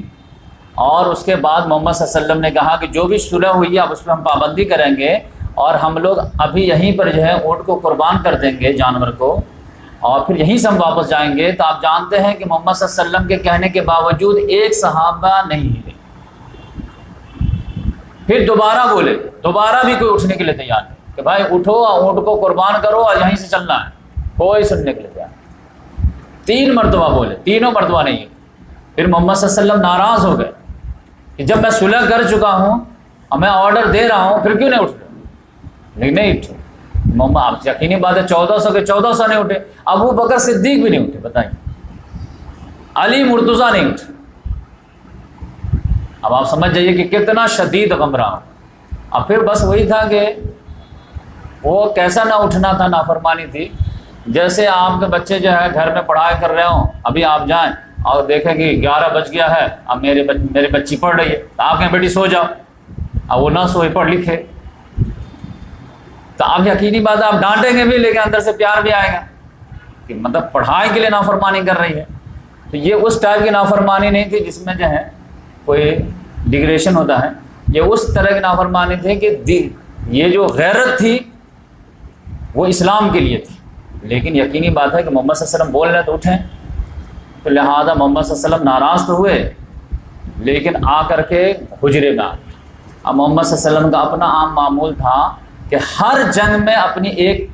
اور اس کے بعد محمد صلی اللہ علیہ وسلم نے کہا کہ جو بھی صلح ہوئی ہے اب اس پہ ہم پابندی کریں گے، اور ہم لوگ ابھی یہیں پر جو ہے اونٹ کو قربان کر دیں گے، جانور کو، اور پھر یہیں سے ہم واپس جائیں گے۔ تو آپ جانتے ہیں کہ محمد صلی اللہ علیہ وسلم کے کہنے کے باوجود ایک صحابہ نہیں ہلے، پھر دوبارہ بولے، دوبارہ بھی کوئی اٹھنے کے لیے تیار نہیں کہ بھائی اٹھو، اونٹ کو قربان کرو اور یہیں سے چلنا ہے، کوئی سننے کے لیے تیار نہیں۔ 3 مرتبہ بولے، تینوں مرتبہ نہیں۔ پھر محمد صلی اللہ علیہ وسلم ناراض ہو گئے کہ جب میں صلح کر چکا ہوں اور میں آرڈر دے رہا ہوں پھر کیوں نہیں اٹھ رہے؟ لیکن نہیں اٹھے محمد، آپ یقینی بات ہے 1400 کے 1400 نہیں اٹھے، ابو بکر صدیق بھی نہیں اٹھے، بتائیے، علی مرتضیٰ نہیں اٹھے۔ اب آپ سمجھ جائیے کہ کتنا شدید غم رہا۔ اب پھر بس وہی تھا کہ وہ کیسا نہ اٹھنا تھا، نافرمانی تھی۔ جیسے آپ کے بچے جو ہے گھر میں پڑھائی کر رہے ہوں، ابھی آپ جائیں اور دیکھیں کہ 11 بج گیا ہے، اب میری بچی پڑھ رہی ہے، تو آپ کہیں بیٹی سو جاؤ، اب وہ نہ سوئے، پڑھ لکھے، تو آپ یقینی بات ہے آپ ڈانٹیں گے بھی، لیکن اندر سے پیار بھی آئے گا کہ مطلب پڑھائی کے لیے نافرمانی کر رہی ہے۔ تو یہ اس ٹائپ کی نافرمانی نہیں تھی جس میں جو ہے کوئی ڈگریشن ہوتا ہے، یہ اس طرح کی نافرمانی تھی کہ یہ جو غیرت تھی وہ اسلام کے لیے تھی، لیکن یقینی بات ہے کہ محمد صلی اللہ علیہ وسلم بول رہے تو اٹھیں، تو لہذا محمد صلی اللہ علیہ وسلم ناراض تو ہوئے لیکن آ کر کے حجرے میں آ گئے۔ اب محمد صلی اللہ علیہ وسلم کا اپنا عام معمول تھا کہ ہر جنگ میں اپنی ایک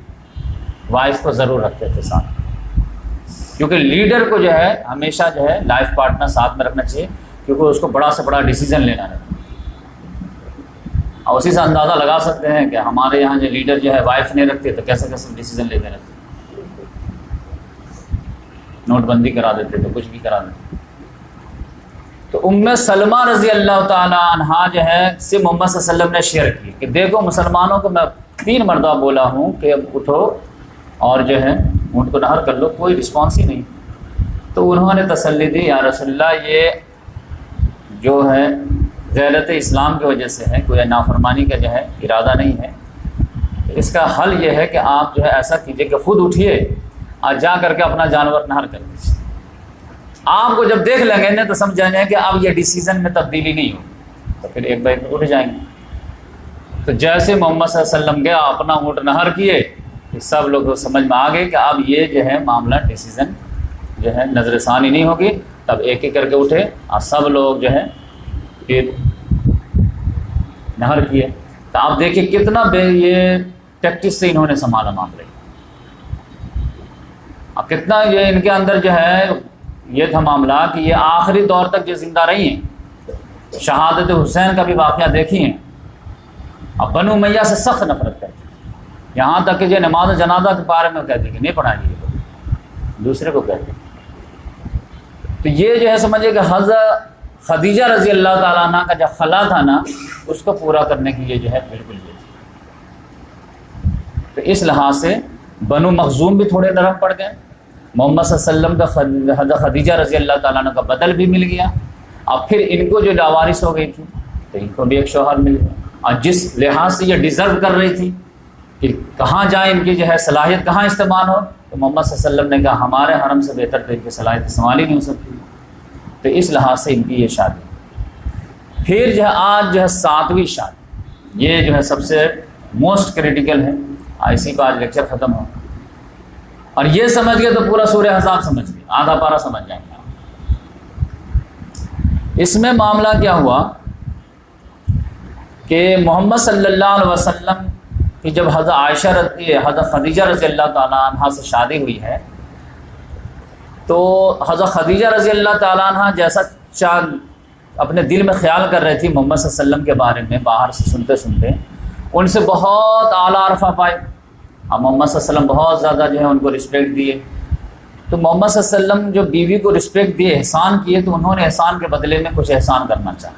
وائف کو ضرور رکھتے تھے ساتھ، کیونکہ لیڈر کو جو ہے ہمیشہ جو ہے لائف پارٹنر ساتھ میں رکھنا چاہیے، کیونکہ اس کو بڑا سے بڑا ڈیسیزن لینا ہے۔ اور اسی سے اندازہ لگا سکتے ہیں کہ ہمارے یہاں جو لیڈر جو ہے وائف نہیں رکھتے تو کیسے کیسے ڈیسیزن لیتے رہتے، نوٹ بندی کرا دیتے تو کچھ بھی کرا دیتے۔ تو ام سلمہ رضی اللہ تعالی عنہا جو ہے سے محمد صلی اللہ علیہ وسلم نے شیئر کی کہ دیکھو مسلمانوں کو میں 3 مرتبہ بولا ہوں کہ اب اٹھو اور جو ہے اونٹ کو نہر کر لو، کوئی رسپانس ہی نہیں۔ تو انہوں نے تسلی دی، یا رسول اللہ یہ جو ہے غیرت اسلام کی وجہ سے ہے، کوئی نافرمانی کا جو ہے ارادہ نہیں ہے، اس کا حل یہ ہے کہ آپ جو ہے ایسا کیجئے کہ خود اٹھیے اور جا کر کے اپنا جانور نہر کر دیجیے۔ آپ کو جب دیکھ لیں گے نا تو سمجھ جائیں گے کہ اب یہ ڈیسیزن میں تبدیلی نہیں ہو، تو پھر ایک بار اٹھ جائیں گے۔ تو جیسے محمد صلی اللہ علیہ وسلم گیا اپنا اونٹ نہر کیے، سب لوگ کو سمجھ میں آ گئے کہ اب یہ جو ہے معاملہ ڈیسیزن جو ہے نظر ثانی نہیں ہوگی، تب ایک ایک کر کے اٹھے اور سب لوگ جو ہے پھر نہر کیے۔ تو آپ دیکھیں کتنا یہ ٹیکٹس سے انہوں نے سنبھالا معاملے، اب کتنا یہ ان کے اندر جو ہے یہ تھا معاملہ کہ یہ آخری دور تک جو زندہ رہی ہیں، شہادت حسین کا بھی واقعہ دیکھی ہیں، اب بنو امیہ سے سخت نفرت کرتے، یہاں تک کہ جو نماز جنازہ کے بارے میں کہتے کہ نہیں پڑھائیں گے، دوسرے کو کہتے۔ تو یہ جو ہے سمجھے کہ حضرت خدیجہ رضی اللہ تعالیٰ عنہ کا جو خلا تھا نا، اس کو پورا کرنے کی یہ جو ہے بالکل یہ تھی۔ تو اس لحاظ سے بنو مخزوم بھی تھوڑے نرم پڑ گئے، محمد صلی اللہ علیہ وسلم کا حضرت خدیجہ رضی اللہ تعالیٰ عنہ کا بدل بھی مل گیا، اب پھر ان کو جو لاوارث ہو گئی تھی تو ان کو بھی ایک شوہر مل گیا، اور جس لحاظ سے یہ ڈیزرو کر رہی تھی کہ کہاں جائیں ان کی جو ہے صلاحیت کہاں استعمال ہو، تو محمد صلی اللہ علیہ وسلم نے کہا ہمارے حرم سے بہتر تو ان کی صلاحیت استعمال ہی نہیں ہو سکتی، تو اس لحاظ سے ان کی یہ شادی۔ پھر جو ہے آج جو ہے 7ویں شادی، یہ جو ہے سب سے موسٹ کریٹیکل ہے، اسی کا آج لیکچر ختم ہو، اور یہ سمجھ گئے تو پورا سورہ احزاب سمجھ گئے، آدھا پارہ سمجھ جائیں گے۔ اس میں معاملہ کیا ہوا کہ محمد صلی اللہ علیہ وسلم کی جب حضرت خدیجہ رضی اللہ تعالیٰ عنہ سے شادی ہوئی ہے، تو حضرت خدیجہ رضی اللہ تعالیٰ عنہ جیسا اپنے دل میں خیال کر رہی تھی محمد صلی اللہ علیہ وسلم کے بارے میں، باہر سے سنتے سنتے ان سے بہت اعلیٰ عرفہ پائے، اور محمد صلی اللہ علیہ وسلم بہت زیادہ جو ہے ان کو رسپیکٹ دیے۔ تو محمد صلی اللہ علیہ وسلم جو بیوی کو رسپیکٹ دیے، احسان کیے، تو انہوں نے احسان کے بدلے میں کچھ احسان کرنا چاہا،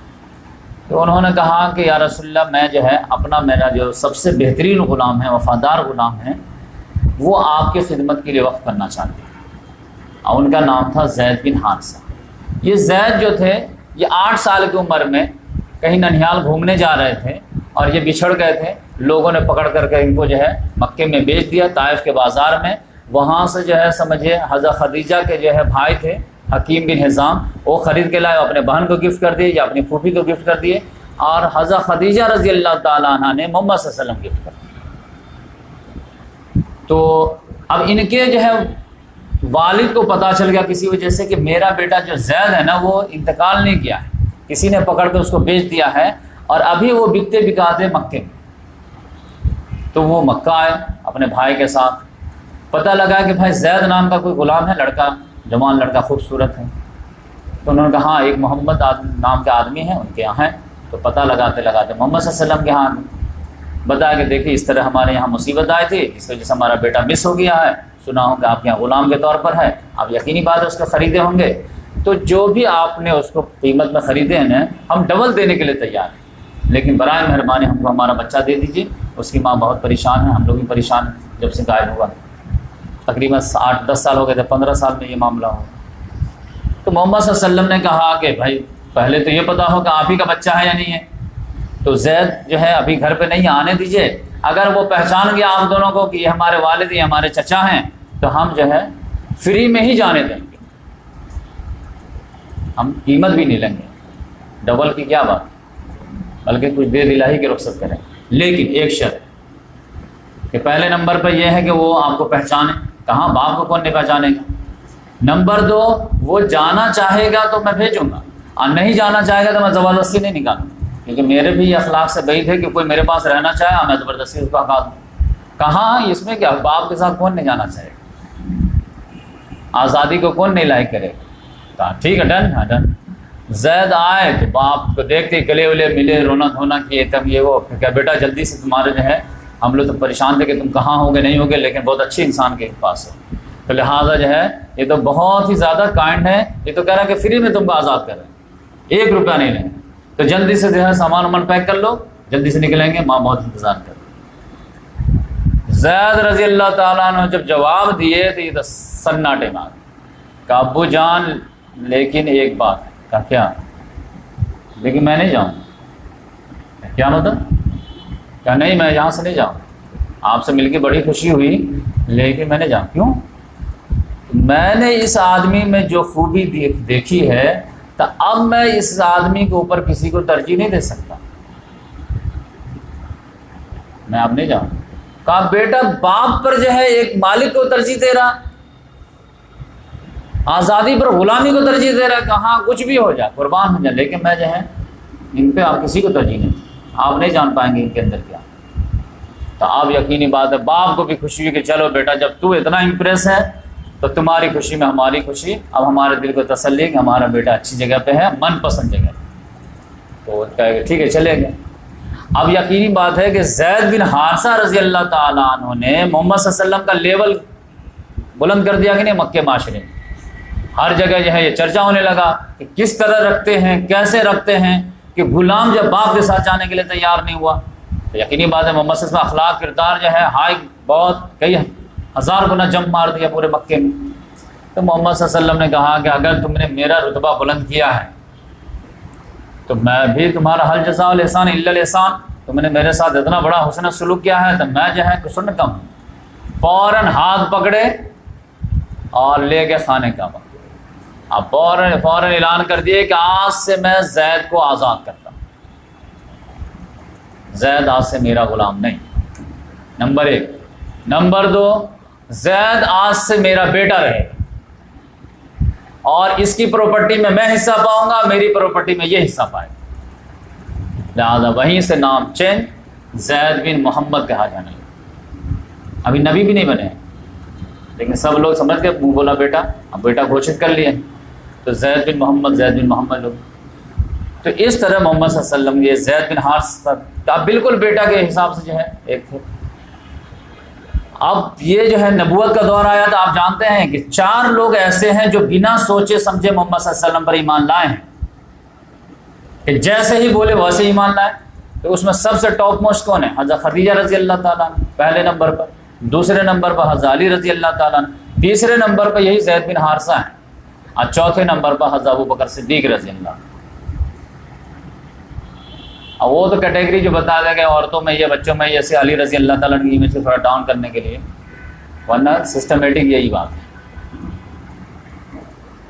تو انہوں نے کہا کہ یا رسول اللہ میں جو ہے میرا جو سب سے بہترین غلام ہے، وفادار غلام ہے، وہ آپ کی خدمت کے لیے وقف کرنا چاہتے ہیں، اور ان کا نام تھا زید بن حارثہ۔ یہ زید جو تھے یہ 8 سال کی عمر میں کہیں ننہال گھومنے جا رہے تھے اور یہ بچھڑ گئے تھے، لوگوں نے پکڑ کر کے ان کو جو ہے مکے میں بیچ دیا، طائف کے بازار میں۔ وہاں سے جو ہے سمجھے حضرت خدیجہ کے جو ہے بھائی تھے حکیم بن حزام، وہ خرید کے لائے، اپنے بہن کو گفٹ کر دیے یا اپنی پھوپھی کو گفٹ کر دیے، اور حضرت خدیجہ رضی اللہ تعالیٰ عنہ نے محمد صلی اللہ علیہ وسلم گفٹ کر دیے۔ تو اب ان کے جو ہے والد کو پتہ چل گیا کسی وجہ سے کہ میرا بیٹا جو زید ہے نا وہ انتقال نہیں کیا ہے، کسی نے پکڑ کے اس کو بیچ دیا ہے، اور ابھی وہ بکتے بکاتے مکے میں۔ تو وہ مکہ آئے اپنے بھائی کے ساتھ، پتہ لگا کہ بھائی زید نام کا کوئی غلام ہے، لڑکا جوان لڑکا خوبصورت ہے، تو انہوں نے کہا ہاں ایک محمد نام کے آدمی ہیں ان کے یہاں ہیں، تو پتہ لگاتے لگاتے محمد صلی اللہ علیہ وسلم کے یہاں بتایا کہ دیکھیے اس طرح ہمارے یہاں مصیبت آئی تھی، اس وجہ سے ہمارا بیٹا مس ہو گیا ہے، سنا ہوں کہ آپ کے یہاں غلام کے طور پر ہے، آپ یقینی بات ہے اس کو خریدے ہوں گے، تو جو بھی آپ نے اس کو قیمت میں خریدے ہیں نا ہم ڈبل دینے کے لیے تیار ہیں، لیکن برائے مہربانی ہم کو ہمارا بچہ دے دیجیے۔ اس کی ماں بہت پریشان ہے، ہم لوگ بھی پریشان ہیں جب سے غائب ہوا، تقریباً 8-10 سال ہو گئے تھے، 15 سال میں یہ معاملہ ہو۔ تو محمد صلی اللہ علیہ وسلم نے کہا کہ بھائی پہلے تو یہ پتا ہو کہ آپ ہی کا بچہ ہے یا نہیں ہے، تو زید جو ہے ابھی گھر پہ نہیں آنے دیجیے، اگر وہ پہچان گیا آپ دونوں کو کہ یہ ہمارے والد یہ ہمارے چچا ہیں تو ہم جو ہے فری میں ہی جانے دیں گے، ہم قیمت بھی نہیں لیں گے، ڈبل کی کیا بات۔ بلکہ کچھ دے دلائی کی رخصت کریں، لیکن ایک شرط کہ پہلے نمبر پر یہ ہے کہ وہ آپ کو پہچانے، کہاں باپ کو کون نہیں پہچانے گا۔ نمبر 2، وہ جانا چاہے گا تو میں بھیجوں گا، اور نہیں جانا چاہے گا تو میں زبردستی نہیں نکالوں، کیونکہ میرے بھی یہ اخلاق سے بعید ہے کہ کوئی میرے پاس رہنا چاہے اور میں زبردستی اس کو ہٹا دوں۔ کہاں اس میں کیا، باپ کے ساتھ کون نہیں جانا چاہے گا، آزادی کو کون نہیں لائق کرے گا۔ ٹھیک ہے، ڈن ہے، ڈن۔ زید آئے تو باپ کو دیکھتے گلے ولے ملے، رونا دھونا کیے، تب یہ وہ کہ بیٹا جلدی سے تمہارے جو ہے، ہم لوگ تو پریشان تھے کہ تم کہاں ہوگے نہیں ہوگے، لیکن بہت اچھی انسان کے پاس ہو، تو لہٰذا جو ہے یہ تو بہت ہی زیادہ کائنڈ ہے، یہ تو کہہ رہا ہے کہ فری میں تم کو آزاد کر رہے ہیں، 1 روپیہ نہیں لیں، تو جلدی سے جو ہے سامان وامان پیک کر لو، جلدی سے نکلیں گے، ماں بہت انتظار کر رہی۔ زید رضی اللہ تعالیٰ عنہ جب جواب دیے تو یہ تو سناٹے مار کہ ابو جان لیکن ایک بات ہے، کہا کیا؟ لیکن میں نہیں جاؤں۔ کیا مطلب؟ کہا نہیں میں یہاں سے نہیں جاؤں، آپ سے مل کے بڑی خوشی ہوئی لیکن میں نہیں جاؤں۔ کیوں؟ میں نے اس آدمی میں جو خوبی دیکھی ہے تو اب میں اس آدمی کے اوپر کسی کو ترجیح نہیں دے سکتا، میں اب نہیں جاؤں۔ کہا بیٹا باپ پر جو ہے ایک مالک کو ترجیح دے رہا، آزادی پر غلامی کو ترجیح دے رہا ہے، کہاں کچھ بھی ہو جائے قربان ہو جائے، لیکن میں جو ہے ان پہ آپ کسی کو ترجیح نہیں، آپ نہیں جان پائیں گے ان کے اندر کیا۔ تو آپ یقینی بات ہے باپ کو بھی خوشی ہوئی کہ چلو بیٹا جب تو اتنا امپریس ہے تو تمہاری خوشی میں ہماری خوشی، اب ہمارے دل کو تسلی کہ ہمارا بیٹا اچھی جگہ پہ ہے، من پسند جگہ پہ، تو کہے گا ٹھیک ہے چلے گئے۔ اب یقینی بات ہے کہ زید بن حارثہ رضی اللہ تعالیٰ عنہ نے محمد صلی اللہ علیہ وسلم کا لیول بلند کر دیا کہ نہیں، مکہ معاشرے میں ہر جگہ جو ہے یہ چرچا ہونے لگا کہ کس طرح رکھتے ہیں، کیسے رکھتے ہیں، کہ غلام جب باپ کے ساتھ جانے کے لیے تیار نہیں ہوا تو یقینی بات ہے محمد صلی اللہ علیہ وسلم اخلاق کردار جو ہے ہائی، بہت کئی 1000 گنا جمپ مار دیا پورے مکے میں۔ تو محمد صلی اللہ علیہ وسلم نے کہا کہ اگر تم نے میرا رتبہ بلند کیا ہے تو میں بھی تمہارا حل جزاء الاحسان الا الاحسان، تم نے میرے ساتھ اتنا بڑا حسن سلوک کیا ہے تو میں جو ہے کچھ نہ کم۔ فوراً ہاتھ پکڑے اور لے کے خانے کعبہ، اب فوراً اعلان کر دیے کہ آج سے میں زید کو آزاد کرتا ہوں، زید آج سے میرا غلام نہیں، نمبر 1۔ نمبر 2، زید آج سے میرا بیٹا رہے اور اس کی پراپرٹی میں حصہ پاؤں گا، میری پراپرٹی میں یہ حصہ پائے گا، لہٰذا وہیں سے نام چینج زید بن محمد کہا جانے لگا۔ ابھی نبی بھی نہیں بنے لیکن سب لوگ سمجھ کے منہ بولا بیٹا، اب بیٹا گھوشت کر لیے تو زید بن محمد لوگ۔ تو اس طرح محمد صلی اللہ علیہ وسلم یہ زید بن حارثہ اب بالکل بیٹا کے حساب سے جو ہے ایک تھے۔ اب یہ جو ہے نبوت کا دور آیا تو آپ جانتے ہیں کہ 4 لوگ ایسے ہیں جو بنا سوچے سمجھے محمد صلی اللہ علیہ وسلم پر ایمان لائے ہیں، کہ جیسے ہی بولے ویسے ایمان لائے۔ تو اس میں سب سے ٹاپ موسٹ کون ہے؟ حضرت خدیجہ رضی اللہ تعالیٰ عنہ پہلے نمبر پر، دوسرے نمبر پر حضرت علی رضی اللہ تعالیٰ عنہ، تیسرے نمبر پر یہی زید بن حارثہ ہیں، اور چوتھے نمبر پر حضرت ابوبکر صدیق رضی اللہ عنہ۔ اب وہ تو کیٹیگری جو بتا دیا گیا عورتوں میں یہ، بچوں میں جیسے علی رضی اللہ تعالیٰ کی امیج کو تھوڑا ڈاؤن کرنے کے لیے، ورنہ سسٹمیٹک یہی بات ہے۔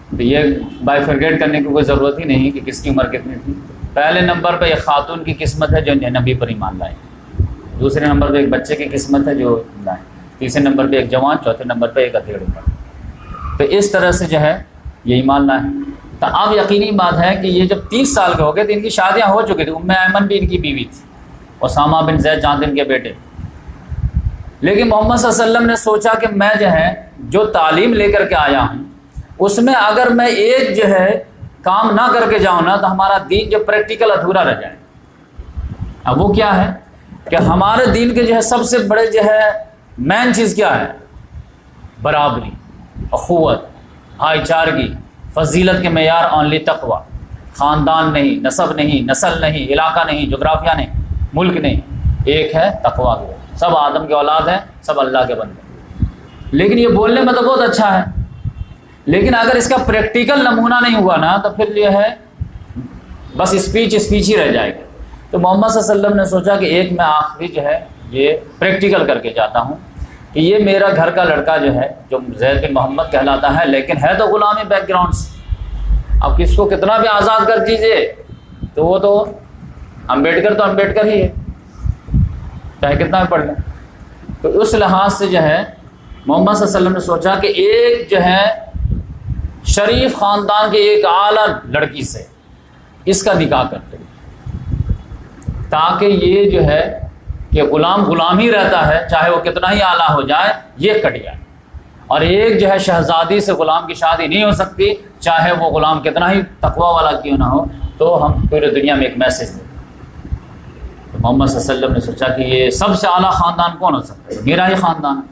تو یہ بائیفرگیٹ کرنے کی کوئی ضرورت ہی نہیں کہ کس کی عمر کتنی تھی۔ پہلے نمبر پہ ایک خاتون کی قسمت ہے جو نبی پر ایمان لائے، دوسرے نمبر پہ ایک بچے کی قسمت ہے جو لائے، تیسرے نمبر پہ ایک جوان، چوتھے نمبر پہ ایک اتھیڑ عمر۔ تو اس طرح سے جو ہے یہ ایمان لائے۔ تو اب یقینی بات ہے کہ یہ جب 30 سال کے ہو گئے تو ان کی شادیاں ہو چکی تھیں، ایمن بھی ان کی بیوی تھی، اسامہ بن زید جان ان کے بیٹے۔ لیکن محمد صلی اللہ علیہ وسلم نے سوچا کہ میں جو ہے جو تعلیم لے کر کے آیا ہوں اس میں اگر میں ایک جو ہے کام نہ کر کے جاؤں نا تو ہمارا دین جو پریکٹیکل ادھورا رہ جائے۔ اب وہ کیا ہے کہ ہمارے دین کے جو ہے سب سے بڑے جو ہے مین چیز کیا ہے؟ برابری، اخوت، بھائی چارگی، فضیلت کے معیار اونلی تقوی، خاندان نہیں، نسب نہیں، نسل نہیں، علاقہ نہیں، جغرافیہ نہیں، ملک نہیں، ایک ہے تقوی کی۔ سب آدم کے اولاد ہیں، سب اللہ کے بندے۔ لیکن یہ بولنے میں تو بہت اچھا ہے، لیکن اگر اس کا پریکٹیکل نمونہ نہیں ہوا نا تو پھر یہ ہے بس اسپیچ ہی رہ جائے گی۔ تو محمد صلی اللہ علیہ وسلم نے سوچا کہ ایک میں آخری جو ہے یہ پریکٹیکل کر کے جاتا ہوں کہ یہ میرا گھر کا لڑکا جو ہے جو زید بن محمد کہلاتا ہے لیکن ہے تو غلامی بیک گراؤنڈ سے، اب کس کو کتنا بھی آزاد کر دیجیے تو وہ تو امبیڈکر تو امبیڈکر ہی ہے، چاہے کتنا بھی پڑھ لیں۔ تو اس لحاظ سے جو ہے محمد صلی اللہ علیہ وسلم نے سوچا کہ ایک جو ہے شریف خاندان کے ایک اعلیٰ لڑکی سے اس کا نکاح کرتے تاکہ یہ جو ہے کہ غلام ہی رہتا ہے، چاہے وہ کتنا ہی اعلیٰ ہو جائے، یہ کٹ جائے۔ اور ایک جو ہے شہزادی سے غلام کی شادی نہیں ہو سکتی، چاہے وہ غلام کتنا ہی تقوی والا کیوں نہ ہو، تو ہم پورے دنیا میں ایک میسج دیں۔ تو محمد صلی اللہ علیہ وسلم نے سوچا کہ یہ سب سے اعلیٰ خاندان کون ہو سکتا ہے؟ میرا ہی خاندان ہے،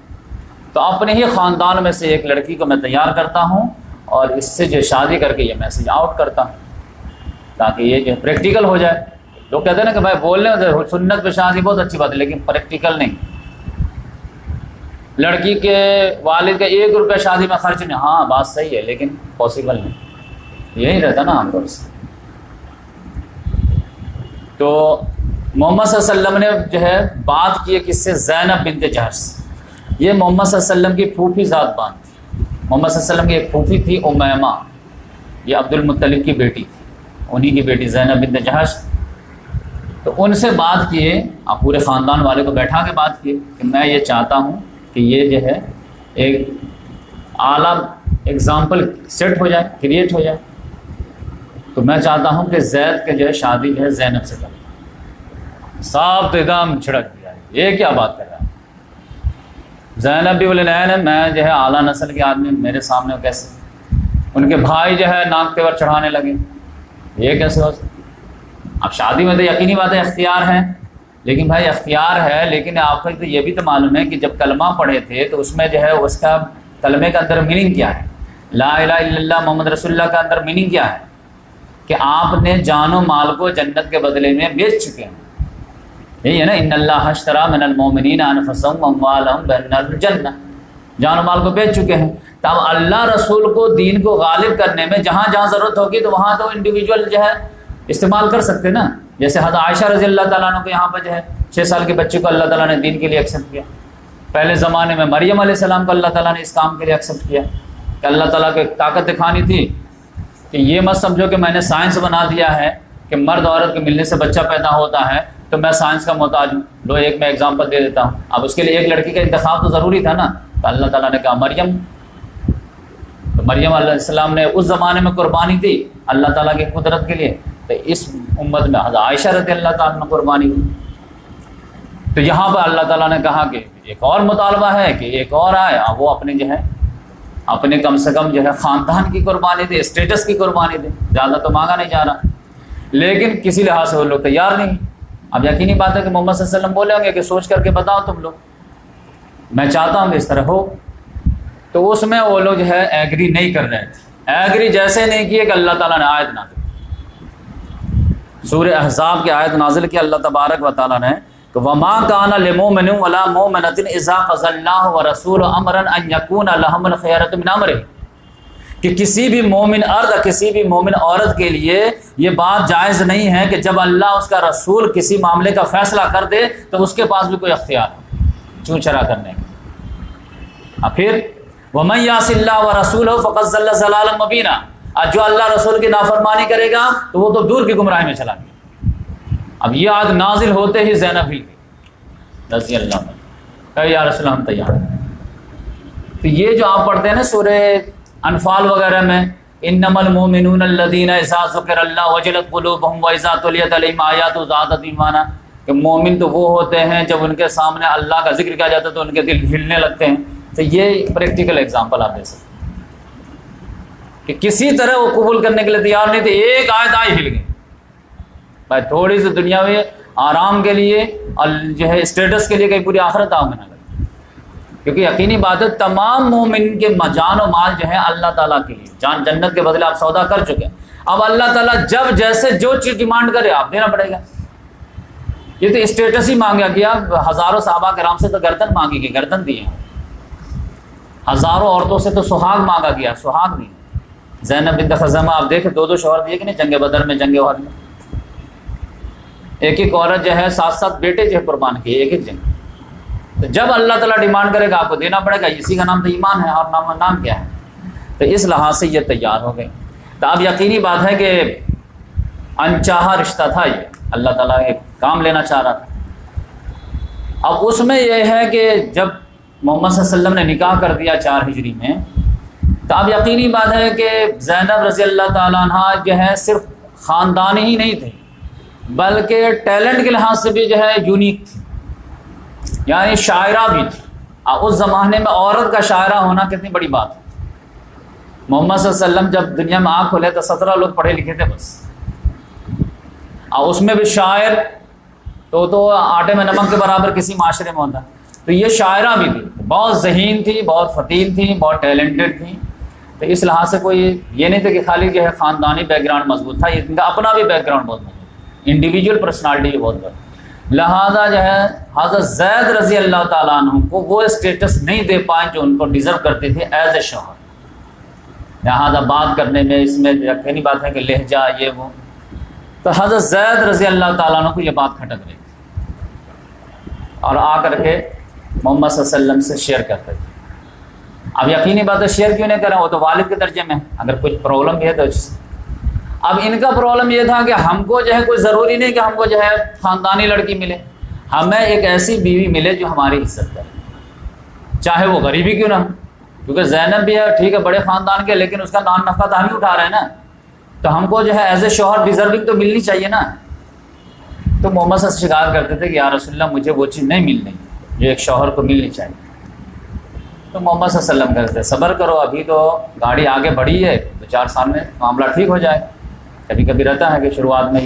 تو اپنے ہی خاندان میں سے ایک لڑکی کو میں تیار کرتا ہوں اور اس سے جو شادی کر کے یہ میسج آؤٹ کرتا ہوں تاکہ یہ جو پریکٹیکل ہو جائے۔ لوگ کہتے ہیں نا کہ بھائی بولنے سنت پہ شادی بہت اچھی بات ہے لیکن پریکٹیکل نہیں۔ لڑکی کے والد کا 1 روپیہ شادی میں خرچ نہیں، ہاں بات صحیح ہے لیکن پاسبل نہیں، یہی رہتا نا عام طور سے۔ تو محمد صلی اللہ علیہ وسلم نے جو ہے بات کی کس سے؟ زینب بنت جحش سے۔ یہ محمد صلی اللہ علیہ وسلم کی پھوپھی ذات بان تھی۔ محمد صلی اللہ علیہ وسلم کی ایک پھوپھی تھی امیمہ، یہ عبد المطلب کی بیٹی تھی، انہی کی بیٹی زینب بنت جحش۔ تو ان سے بات کیے، آپ پورے خاندان والے کو بیٹھا کے بات کیے کہ میں یہ چاہتا ہوں کہ یہ جو ہے ایک اعلیٰ اگزامپل سیٹ ہو جائے، کریٹ ہو جائے، تو میں چاہتا ہوں کہ زید کے جو ہے شادی جو ہے زینب سے کریں۔ صاحب تو ایک دم چھڑک دیا، یہ کیا بات کر رہا ہے؟ زینب بھی بولے نہیں، میں جو ہے اعلیٰ نسل کے آدمی، میرے سامنے کیسے؟ ان کے بھائی جو ہے ناک تیور چڑھانے لگے، یہ کیسے ہو سکتا؟ اب شادی میں تو یقینی بات ہے اختیار ہے، لیکن بھائی اختیار ہے لیکن آپ کو تو یہ بھی تو معلوم ہے کہ جب کلمہ پڑھے تھے تو اس میں جو ہے اس کا کلمے کا اندر میننگ کیا ہے؟ لا الہ الا اللہ محمد رسول اللہ کا اندر میننگ کیا ہے؟ کہ آپ نے جان و مال کو جنت کے بدلے میں بیچ چکے ہیں، یہی ہے نا، ان اللہ اشتری من المؤمنین انفسهم واموالهم بان الجنہ، جان و مال کو بیچ چکے ہیں۔ تب اللہ رسول کو دین کو غالب کرنے میں جہاں جہاں ضرورت ہوگی تو وہاں تو انڈیویجول جو ہے استعمال کر سکتے نا۔ جیسے حضرت عائشہ رضی اللہ تعالیٰ عنہ کو یہاں پر جو ہے 6 سال کے بچے کو اللہ تعالیٰ نے دین کے لیے ایکسیپٹ کیا۔ پہلے زمانے میں مریم علیہ السلام کو اللہ تعالیٰ نے اس کام کے لیے ایکسیپٹ کیا کہ اللہ تعالیٰ کو ایک طاقت دکھانی تھی کہ یہ مت سمجھو کہ میں نے سائنس بنا دیا ہے کہ مرد عورت کے ملنے سے بچہ پیدا ہوتا ہے تو میں سائنس کا محتاج ہوں۔ لو ایک میں اگزامپل دے دیتا ہوں، اب اس کے لیے ایک لڑکی کا انتخاب تو ضروری تھا نا، تو اللہ تعالیٰ نے کہا مریم، تو مریم علیہ السلام نے اس زمانے میں قربانی دی اللہ تعالیٰ کی قدرت کے لیے، تو اس امت میں حضرت عائشہ رضی اللہ تعالیٰ نے قربانی دی۔ تو یہاں پر اللہ تعالیٰ نے کہا کہ ایک اور مطالبہ ہے کہ ایک اور آئے، وہ اپنے جو ہے اپنے کم سے کم جو ہے خاندان کی قربانی دے، اسٹیٹس کی قربانی دے، زیادہ تو مانگا نہیں جا رہا، لیکن کسی لحاظ سے وہ لوگ تیار نہیں۔ اب یقینی بات ہے کہ محمد صلی اللہ علیہ وسلم بولے ہوں گے کہ سوچ کر کے بتاؤ تم لوگ، میں چاہتا ہوں کہ اس طرح ہو، تو اس میں وہ لوگ جو ہے ایگری نہیں کر رہے تھے۔ ایگری جیسے نہیں کیے کہ اللہ تعالیٰ نے آیت نازل، سورہ احزاب کی آیت نازل کی اللہ تبارک و تعالیٰ نے کہ وما کان لمؤمن ولا مؤمنۃ اذا قضى اللہ ورسولہ امرا ان یکون لهم الخیرۃ من امرہ، کہ کسی بھی مومن مرد کسی بھی مومن عورت کے لیے یہ بات جائز نہیں ہے کہ جب اللہ اس کا رسول کسی معاملے کا فیصلہ کر دے تو اس کے پاس بھی کوئی اختیار ہے چوں چرا کرنے کا۔ اور پھر وَمَن يَعْصِ اللَّهَ وَرَسُولَهُ فَقَدْ ضَلَّ ضَلَالًا مُبِينًا، اور جو اللہ رسول کی نافرمانی کرے گا تو وہ تو دور کی گمراہی میں چلا گیا۔ اب یہ آیت نازل ہوتے ہی زینب ہل گئی رضی اللہ عنہ، کہ یا رسول اللہ ہم تیار ہیں۔ تو یہ جو آپ پڑھتے ہیں نا سورہ انفال وغیرہ میں، انما المؤمنون الذین اذا ذکر اللہ وجلت قلوبہم واذا تلیت علیہم آیاتہ زادتہم ایمانا، کہ مومن تو وہ ہوتے ہیں جب ان کے سامنے اللہ کا ذکر کیا جاتا ہے تو ان کے دل ہلنے لگتے ہیں۔ تو یہ پریکٹیکل ایگزامپل آپ دے سکتے ہیں کہ کسی طرح وہ قبول کرنے کے لیے تیار نہیں تھے، ایک آیت آئی ہل گئی۔ بھائی تھوڑی سی دنیا میں آرام کے لیے اور جو ہے اسٹیٹس کے لیے کہیں پوری آخرت آؤ میں نہ لگے، کیونکہ یقینی بات ہے تمام مومن کے جان و مال جو ہے اللہ تعالیٰ کے لیے، جان جنت کے بدلے آپ سودا کر چکے ہیں۔ اب اللہ تعالیٰ جب جیسے جو چیز ڈیمانڈ کرے آپ دینا پڑے گا۔ یہ تو اسٹیٹس ہی مانگا گیا، ہزاروں صحابہ کرام سے تو گردن مانگی گئی، گردن دی ہے، ہزاروں عورتوں سے تو سہاگ مانگا گیا، سہاگ نہیں۔ زینب بنت خزیمہ آپ دیکھیں 2 شوہر دیے کہ نہیں، جنگ بدر میں، جنگ احد میں ایک ایک عورت جو ہے 7 بیٹے جو ہے قربان کیے ایک ایک جنگ۔ تو جب اللہ تعالیٰ ڈیمانڈ کرے گا آپ کو دینا پڑے گا، اسی کا نام تو ایمان ہے، اور نام کیا ہے؟ تو اس لحاظ سے یہ تیار ہو گئے۔ تو اب یقینی بات ہے کہ انچاہا رشتہ تھا، یہ اللہ تعالیٰ ایک کام لینا چاہ رہا تھا۔ اب اس میں یہ ہے کہ جب محمد صلی اللہ علیہ وسلم نے نکاح کر دیا 4 ہجری میں، تو اب یقینی بات ہے کہ زینب رضی اللہ تعالیٰ عنہ جو ہے صرف خاندانی ہی نہیں تھے، بلکہ ٹیلنٹ کے لحاظ سے بھی جو ہے یونیک تھی، یعنی شاعرہ بھی تھی۔ اب اس زمانے میں عورت کا شاعرہ ہونا کتنی بڑی بات ہے۔ محمد صلی اللہ علیہ وسلم جب دنیا میں آنکھ کھولے تو 17 لوگ پڑھے لکھے تھے بس، اور اس میں بھی شاعر تو آٹے میں نمک کے برابر کسی معاشرے میں ہوتا۔ تو یہ شاعرہ بھی تھی، بہت ذہین تھی، بہت فتیل تھی، بہت ٹیلنٹڈ تھی۔ تو اس لحاظ سے کوئی یہ نہیں تھا کہ خالی جو ہے خاندانی بیک گراؤنڈ مضبوط تھا، ان کا اپنا بھی بیک گراؤنڈ بہت مضبوط، انڈیویجول پرسنالٹی بھی بہت بڑی۔ لہٰذا جو ہے حضرت زید رضی اللہ تعالیٰ عنہ کو وہ اسٹیٹس نہیں دے پائے جو ان کو ڈیزرو کرتے تھے ایز اے شوہر۔ لہٰذا بات کرنے میں اس میں یقینی بات ہے کہ لہجہ یہ وہ، تو حضرت زید رضی اللہ تعالیٰ عنہ کو یہ بات کھٹک رہی تھی اور آ کر کے محمد صلی اللہ علیہ وسلم سے شیئر کرتے تھے۔ اب یقینی بات ہے شیئر کیوں نہیں کریں، وہ تو والد کے درجے میں، اگر کچھ پرابلم بھی ہے تو اب ان کا پرابلم یہ تھا کہ ہم کو جو ہے کوئی ضروری نہیں کہ ہم کو جو ہے خاندانی لڑکی ملے، ہمیں ایک ایسی بیوی ملے جو ہماری عزت کرے، چاہے وہ غریبی کیوں نہ ہو، کیونکہ زینب بھی ہے ٹھیک ہے بڑے خاندان کے، لیکن اس کا نان نفع تو ہم ہی اٹھا رہے ہیں نا، تو ہم کو جو ہے ایز اے شوہر ڈیزرونگ تو ملنی چاہیے نا۔ تو محمد صلی اللہ علیہ وسلم شکایت کرتے تھے کہ یا رسول اللہ مجھے وہ چیز نہیں مل رہی جو ایک شوہر کو ملنی چاہیے۔ تو محمد صلی اللہ علیہ وسلم کہتے ہیں صبر کرو، ابھی تو گاڑی آگے بڑھی ہے، 2-4 سال میں معاملہ ٹھیک ہو جائے۔ کبھی کبھی رہتا ہے کہ شروعات میں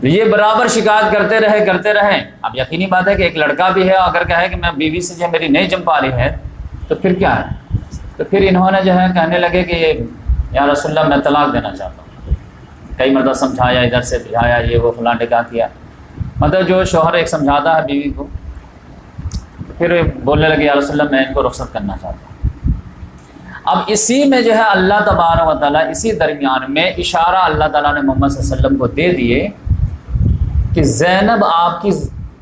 یہ برابر شکایت کرتے رہے۔ اب یقینی بات ہے کہ ایک لڑکا بھی ہے، اگر کہے کہ میں بیوی سے جو میری نہیں جم پا رہی ہے تو پھر کیا ہے، تو پھر انہوں نے جو ہے کہنے لگے کہ یا رسول اللہ میں طلاق دینا چاہتا ہوں۔ کئی مرتبہ سمجھایا، ادھر سے بھجایا، یہ وہ فلاں نکاح کیا، مطلب جو شوہر ایک سمجھاتا ہے بیوی کو، پھر بولنے لگے یا رسول اللہ میں ان کو رخصت کرنا چاہتا ہوں۔ اب اسی میں جو ہے اللہ تبارک و تعالیٰ اسی درمیان میں اشارہ اللہ تعالیٰ نے محمد صلی اللہ علیہ وسلم کو دے دیے کہ زینب آپ کی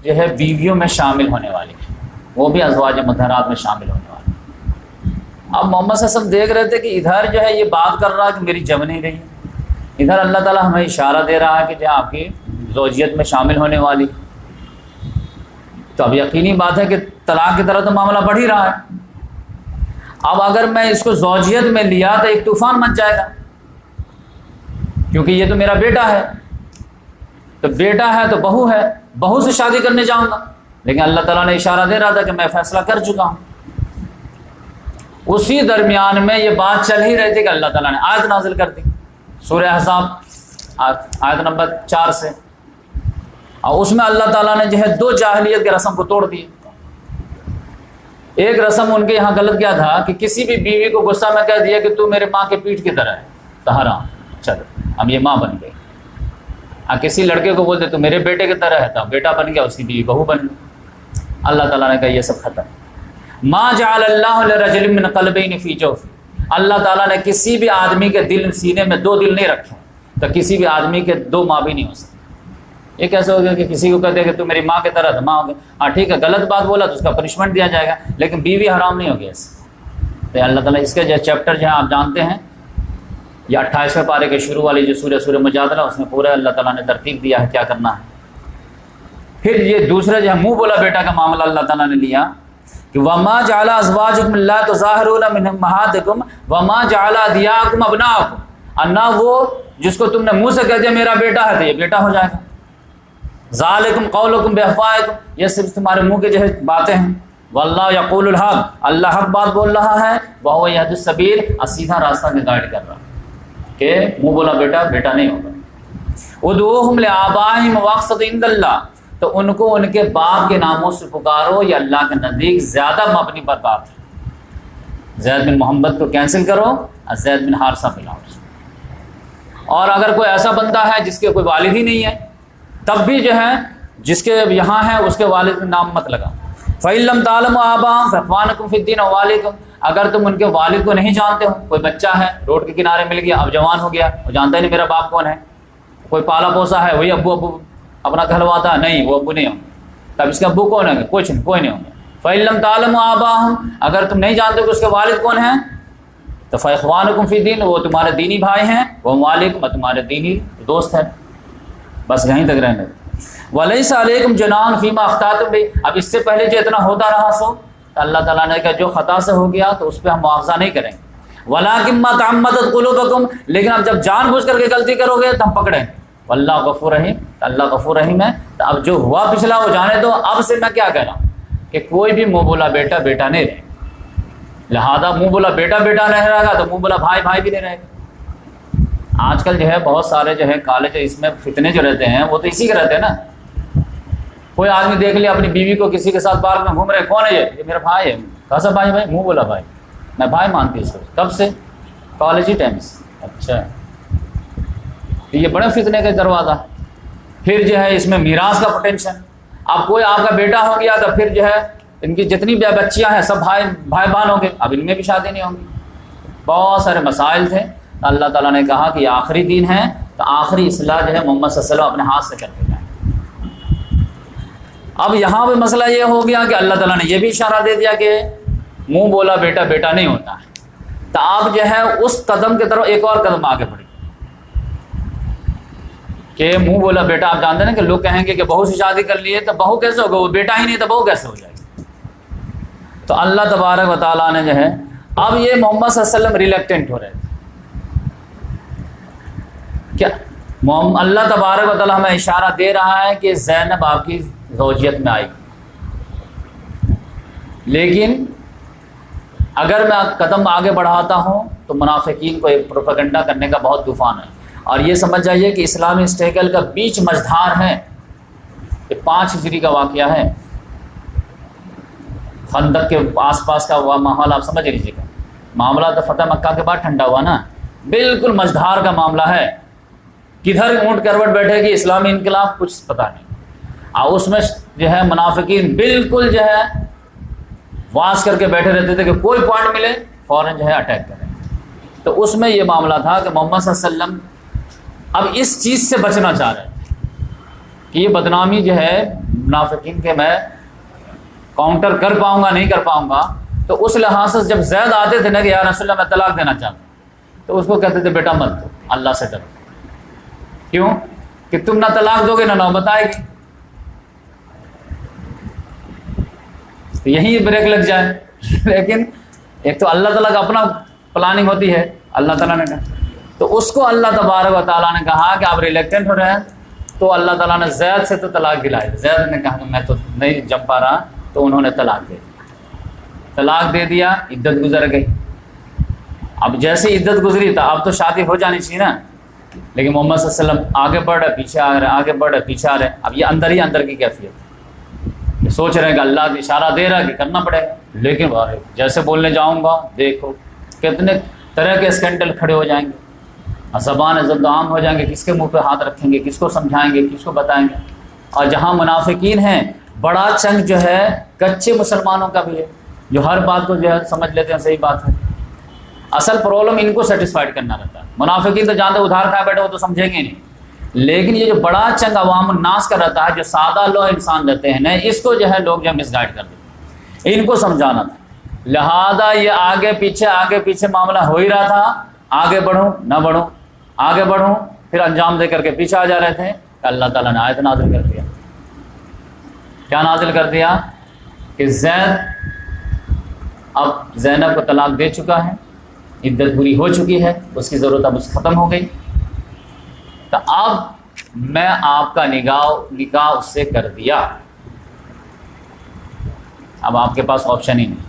جو ہے بیویوں میں شامل ہونے والی ہے، وہ بھی ازواج مطہرات میں شامل ہونے والی ہے۔ اب محمد صلی اللہ علیہ وسلم دیکھ رہے تھے کہ ادھر جو ہے یہ بات کر رہا ہے کہ میری جم نہیں رہی، ادھر اللہ تعالیٰ ہمیں اشارہ دے رہا ہے کہ جو آپ کی زوجیت میں شامل ہونے والی۔ تو اب یقینی بات ہے کہ طلاق کی طرح تو معاملہ بڑھ ہی رہا ہے۔ اب اگر میں اس کو زوجیت میں لیا تو ایک طوفان مچ جائے گا، کیونکہ یہ تو میرا بیٹا ہے، تو بیٹا ہے تو بہو ہے، بہو سے شادی کرنے جاؤں گا، لیکن اللہ تعالیٰ نے اشارہ دے رہا تھا کہ میں فیصلہ کر چکا ہوں۔ اسی درمیان میں یہ بات چل ہی رہی تھی کہ اللہ تعالیٰ نے آیت نازل کر دی، سورہ احزاب آیت نمبر 4 سے، اور اس میں اللہ تعالیٰ نے جو ہے 2 جاہلیت کے رسم کو توڑ دیے۔ ایک رسم ان کے یہاں غلط کیا تھا کہ کسی بھی بیوی کو غصہ میں کہہ دیا کہ تو میرے ماں کے پیٹھ کی طرح ہے، تو حرام، چلو اب یہ ماں بن گئی۔ کسی لڑکے کو بولتے تو میرے بیٹے کی طرح ہے، تو بیٹا بن گیا، اس کی بیوی بہو بن گئی۔ اللہ تعالیٰ نے کہا یہ سب ختم۔ ما جعل اللہ لرجل من قلبین فی جوف، اللہ تعالیٰ نے کسی بھی آدمی کے دل سینے میں 2 دل نہیں رکھے، تو کسی بھی آدمی کے 2 ماں بھی نہیں ہو سکتے۔ یہ کیسے ہو گیا کہ کسی کو کہتے کہ تو میری ماں کی طرح ہے، ماں ہو گیا، ہاں ٹھیک ہے غلط بات بولا تو اس کا پنشمنٹ دیا جائے گا، لیکن بیوی حرام نہیں ہو گیا اس سے۔ تو اللہ تعالیٰ اس کے جو چیپٹر جو ہے آپ جانتے ہیں، یہ 28ویں پارے کے شروع والی جو سورہ مجادلہ، اس میں پورا اللہ تعالیٰ نے ترتیب دیا ہے کیا کرنا ہے۔ پھر یہ دوسرا جو ہے منہ بولا بیٹا کا معاملہ اللہ تعالیٰ نے لیا کہ وما جعل ازواجکم اللہ تظاہرون من امہاتکم وما جعل ادعیاکم ابناءکم، انا وہ جس کو تم نے منہ سے کہہ دیا میرا بیٹا ہے تو یہ بیٹا ہو جائے گا۔ ذالکم قولکم بافواہکم، یہ صرف تمہارے منہ کے جو ہے باتیں ہیں۔ واللہ یقول الحق، اللہ حق بات بول رہا ہے، وہو یہدی السبیل، سیدھا راستہ کے گائیڈ کر رہا ہے کہ منہ بولا بیٹا بیٹا نہیں ہوگا۔ ادعوہم لآبائہم واقسطوا عند اللہ، تو ان کو ان کے باپ کے ناموں سے پکارو، یہ اللہ کے نزدیک زیادہ مبنی پر بات ہے۔ زید بن محمد کو کینسل کرو اور زید بن حارثہ پہ لاؤ۔ اور اگر کوئی ایسا بندہ ہے جس کے کوئی والد ہی نہیں ہے، تب بھی جو ہے جس کے یہاں ہے اس کے والد کا نام مت لگا۔ فَإِن لَّمْ تَعْلَمُوا آبَاءَهُمْ فَإِخْوَانُكُمْ فِي الدِّينِ وَمَوَالِيكُمْ، اگر تم ان کے والد کو نہیں جانتے ہو، کوئی بچہ ہے روڈ کے کنارے مل گیا، اب جوان ہو گیا، وہ جانتا ہی نہیں میرا باپ کون ہے، کوئی پالا پوسا ہے وہی ابو اپنا کہلواتا ہے، نہیں وہ ابو نہیں ہوں، تب اس کے ابو کون ہے؟ کچھ نہیں، کوئی نہیں ہوں گے۔ فَإِن لَّمْ تَعْلَمُوا آبَاءَهُمْ، اگر تم نہیں جانتے کہ اس کے والد کون ہیں، تو فَإِخْوَانُكُمْ فِي الدِّينِ، وہ تمہارے دینی بھائی ہیں، وَمَوَالِيكُمْ، تمہارے دینی دوست ہے، بس یہیں تک رہنے دو۔ وَلَيْسَ عَلَيْكُمْ جُنَاحٌ فِيمَا أَخْطَأْتُمْ بِهِ، اب اس سے پہلے جو اتنا ہوتا رہا سو تو اللہ تعالیٰ نے کہا جو خطا سے ہو گیا تو اس پہ ہم مواخذہ نہیں کریں گے۔ وَلَٰكِن مَّا تَعَمَّدَتْ قُلُوبُكُمْ، لیکن اب جب جان بوجھ کر کے غلطی کرو گے تو ہم پکڑیں گے۔ واللہ غفور رحیم، اللہ غفور رحیم ہے۔ تو اب جو ہوا پچھلا وہ جانے دو، اب سے میں کیا کہہ رہا ہوں کہ کوئی بھی منہ بولا بیٹا بیٹا نہیں رہے، لہذا منہ بولا بیٹا بیٹا نہیں رہے گا تو منہ بولا بھائی بھائی بھی نہیں رہے گا۔ آج کل جو ہے بہت سارے جو ہے کالج اس میں فتنے جو رہتے ہیں وہ تو اسی کے رہتے ہیں نا۔ کوئی آدمی دیکھ لیا اپنی بیوی کو کسی کے ساتھ پارک میں گھوم رہے، کون ہے یہ میرا بھائی ہے، کیسا بھائی؟ بھائی منہ بولا بھائی، میں بھائی مانتی ہوں اس کو۔ کب سے؟ کالج ہی ٹائم سے۔ اچھا، یہ بڑے فتنے کا دروازہ۔ پھر جو ہے اس میں میراث کا پوٹینشن، اب کوئی آپ کا بیٹا ہو گیا تو پھر جو ہے ان کی جتنی بھی بچیاں ہیں سب بھائی بہن ہوں گے، اب ان میں بھی شادی نہیں ہوگی۔ بہت سارے مسائل تھے، اللہ تعالیٰ نے کہا کہ یہ آخری دین ہے تو آخری اصلاح جو ہے محمد صلی اللہ علیہ وسلم اپنے ہاتھ سے کر کے جائیں۔ اب یہاں پہ مسئلہ یہ ہو گیا کہ اللہ تعالیٰ نے یہ بھی اشارہ دے دیا کہ منہ بولا بیٹا بیٹا نہیں ہوتا ہے، تو آپ جو ہے اس قدم کی طرف ایک اور قدم آگے بڑھی کہ منہ بولا بیٹا۔ آپ جانتے ہیں کہ لوگ کہیں گے کہ بہو سے شادی کر لیے تو بہو کیسے ہوگا، وہ بیٹا ہی نہیں تو بہو کیسے ہو جائے گی؟ تو اللہ تبارک و تعالیٰ نے جو ہے اب یہ محمد صلی اللہ علیہ وسلم ریلیکٹنٹ ہو رہے تھے کیا؟ اللہ تبارک و تعالیٰ ہمیں اشارہ دے رہا ہے کہ زینب آپ کی زوجیت میں آئے گی، لیکن اگر میں قدم آگے بڑھاتا ہوں تو منافقین کو ایک پروپیگنڈا کرنے کا بہت طوفان ہے۔ اور یہ سمجھ جائیے کہ اسلامی اسٹرگل کا بیچ مجدھار ہے، یہ 5 ہجری کا واقعہ ہے۔ خندق کے آس پاس کا وہ ماحول آپ سمجھ لیجیے گا، معاملہ تو فتح مکہ کے بعد ٹھنڈا ہوا نا، بالکل مجدھار کا معاملہ ہے۔ کدھر اونٹ کروٹ بیٹھے گی اسلامی انقلاب کچھ پتہ نہیں، اور اس میں جو ہے منافقین بالکل جو ہے واس کر کے بیٹھے رہتے تھے کہ کوئی پوائنٹ ملے فوراً جو ہے اٹیک کریں۔ تو اس میں یہ معاملہ تھا کہ محمد صلی اللہ علیہ وسلم اب اس چیز سے بچنا چاہ رہے ہیں کہ یہ بدنامی جو ہے منافقین کے میں کاؤنٹر کر پاؤں گا نہیں کر پاؤں گا۔ تو اس لحاظ سے جب زید آتے تھے نا کہ یا رسول اللہ میں طلاق دینا چاہتا ہوں، تو اس کو کہتے تھے بیٹا مت دو، اللہ سے ڈرو۔ کیوں؟ کہ تم نہ طلاق دو گے نہ نوبت آئے گی، تو یہیں بریک لگ جائے۔ لیکن ایک تو اللہ تعالیٰ کا اپنا پلاننگ ہوتی ہے، اللہ تعالیٰ نے کہا تو اس کو اللہ تبارک و تعالیٰ نے کہا کہ آپ ریلیکٹنٹ ہو رہے ہیں، تو اللہ تعالیٰ نے زید سے تو طلاق دلائی۔ زید نے کہا کہ میں تو نہیں جم پا رہا، تو انہوں نے طلاق دے دیا۔ طلاق دے دیا، عدت گزر گئی۔ اب جیسے عدت گزری تو اب تو شادی ہو جانی چاہیے نا، لیکن محمد صلی اللہ علیہ وسلم آگے بڑھ رہے پیچھے آ رہے، آگے بڑھ رہے پیچھے آ رہے۔ اب یہ اندر ہی اندر کی کیفیت ہے، سوچ رہے ہیں کہ اللہ اشارہ دے رہا ہے کہ کرنا پڑے گا، لیکن جیسے بولنے جاؤں گا دیکھو کتنے طرح کے اسکینڈل کھڑے ہو جائیں گے، زبان عزت عام ہو جائیں گے، کس کے منہ پہ ہاتھ رکھیں گے، کس کو سمجھائیں گے، کس کو بتائیں گے۔ اور جہاں منافقین ہیں بڑا چنگ جو ہے کچے مسلمانوں کا بھی ہے، جو ہر بات کو جو ہے سمجھ لیتے ہیں صحیح بات ہے۔ اصل پرابلم ان کو سیٹسفائڈ کرنا رہتا ہے۔ منافقین تو جانتے ادھار کھائے بیٹھے وہ تو سمجھیں گے نہیں، لیکن یہ جو بڑا چنگ عوام الناس کا رہتا ہے، جو سادہ لو انسان رہتے ہیں نا، اس کو جو ہے لوگ جو مس گائڈ کر دیتے ہیں، ان کو سمجھانا تھا۔ لہذا یہ آگے پیچھے معاملہ ہو ہی رہا تھا، آگے بڑھوں نہ بڑھوں، آگے بڑھوں پھر انجام دے کر کے پیچھے آ جا رہے تھے۔ اللہ تعالیٰ نے آیت نازل کر دیا۔ کیا نازل کر دیا؟ کہ زید اب زینب کو طلاق دے چکا ہے، عدت پوری ہو چکی ہے، اس کی ضرورت اب اس ختم ہو گئی، تو اب میں آپ کا نکاح اس سے کر دیا، اب آپ کے پاس آپشن ہی نہیں۔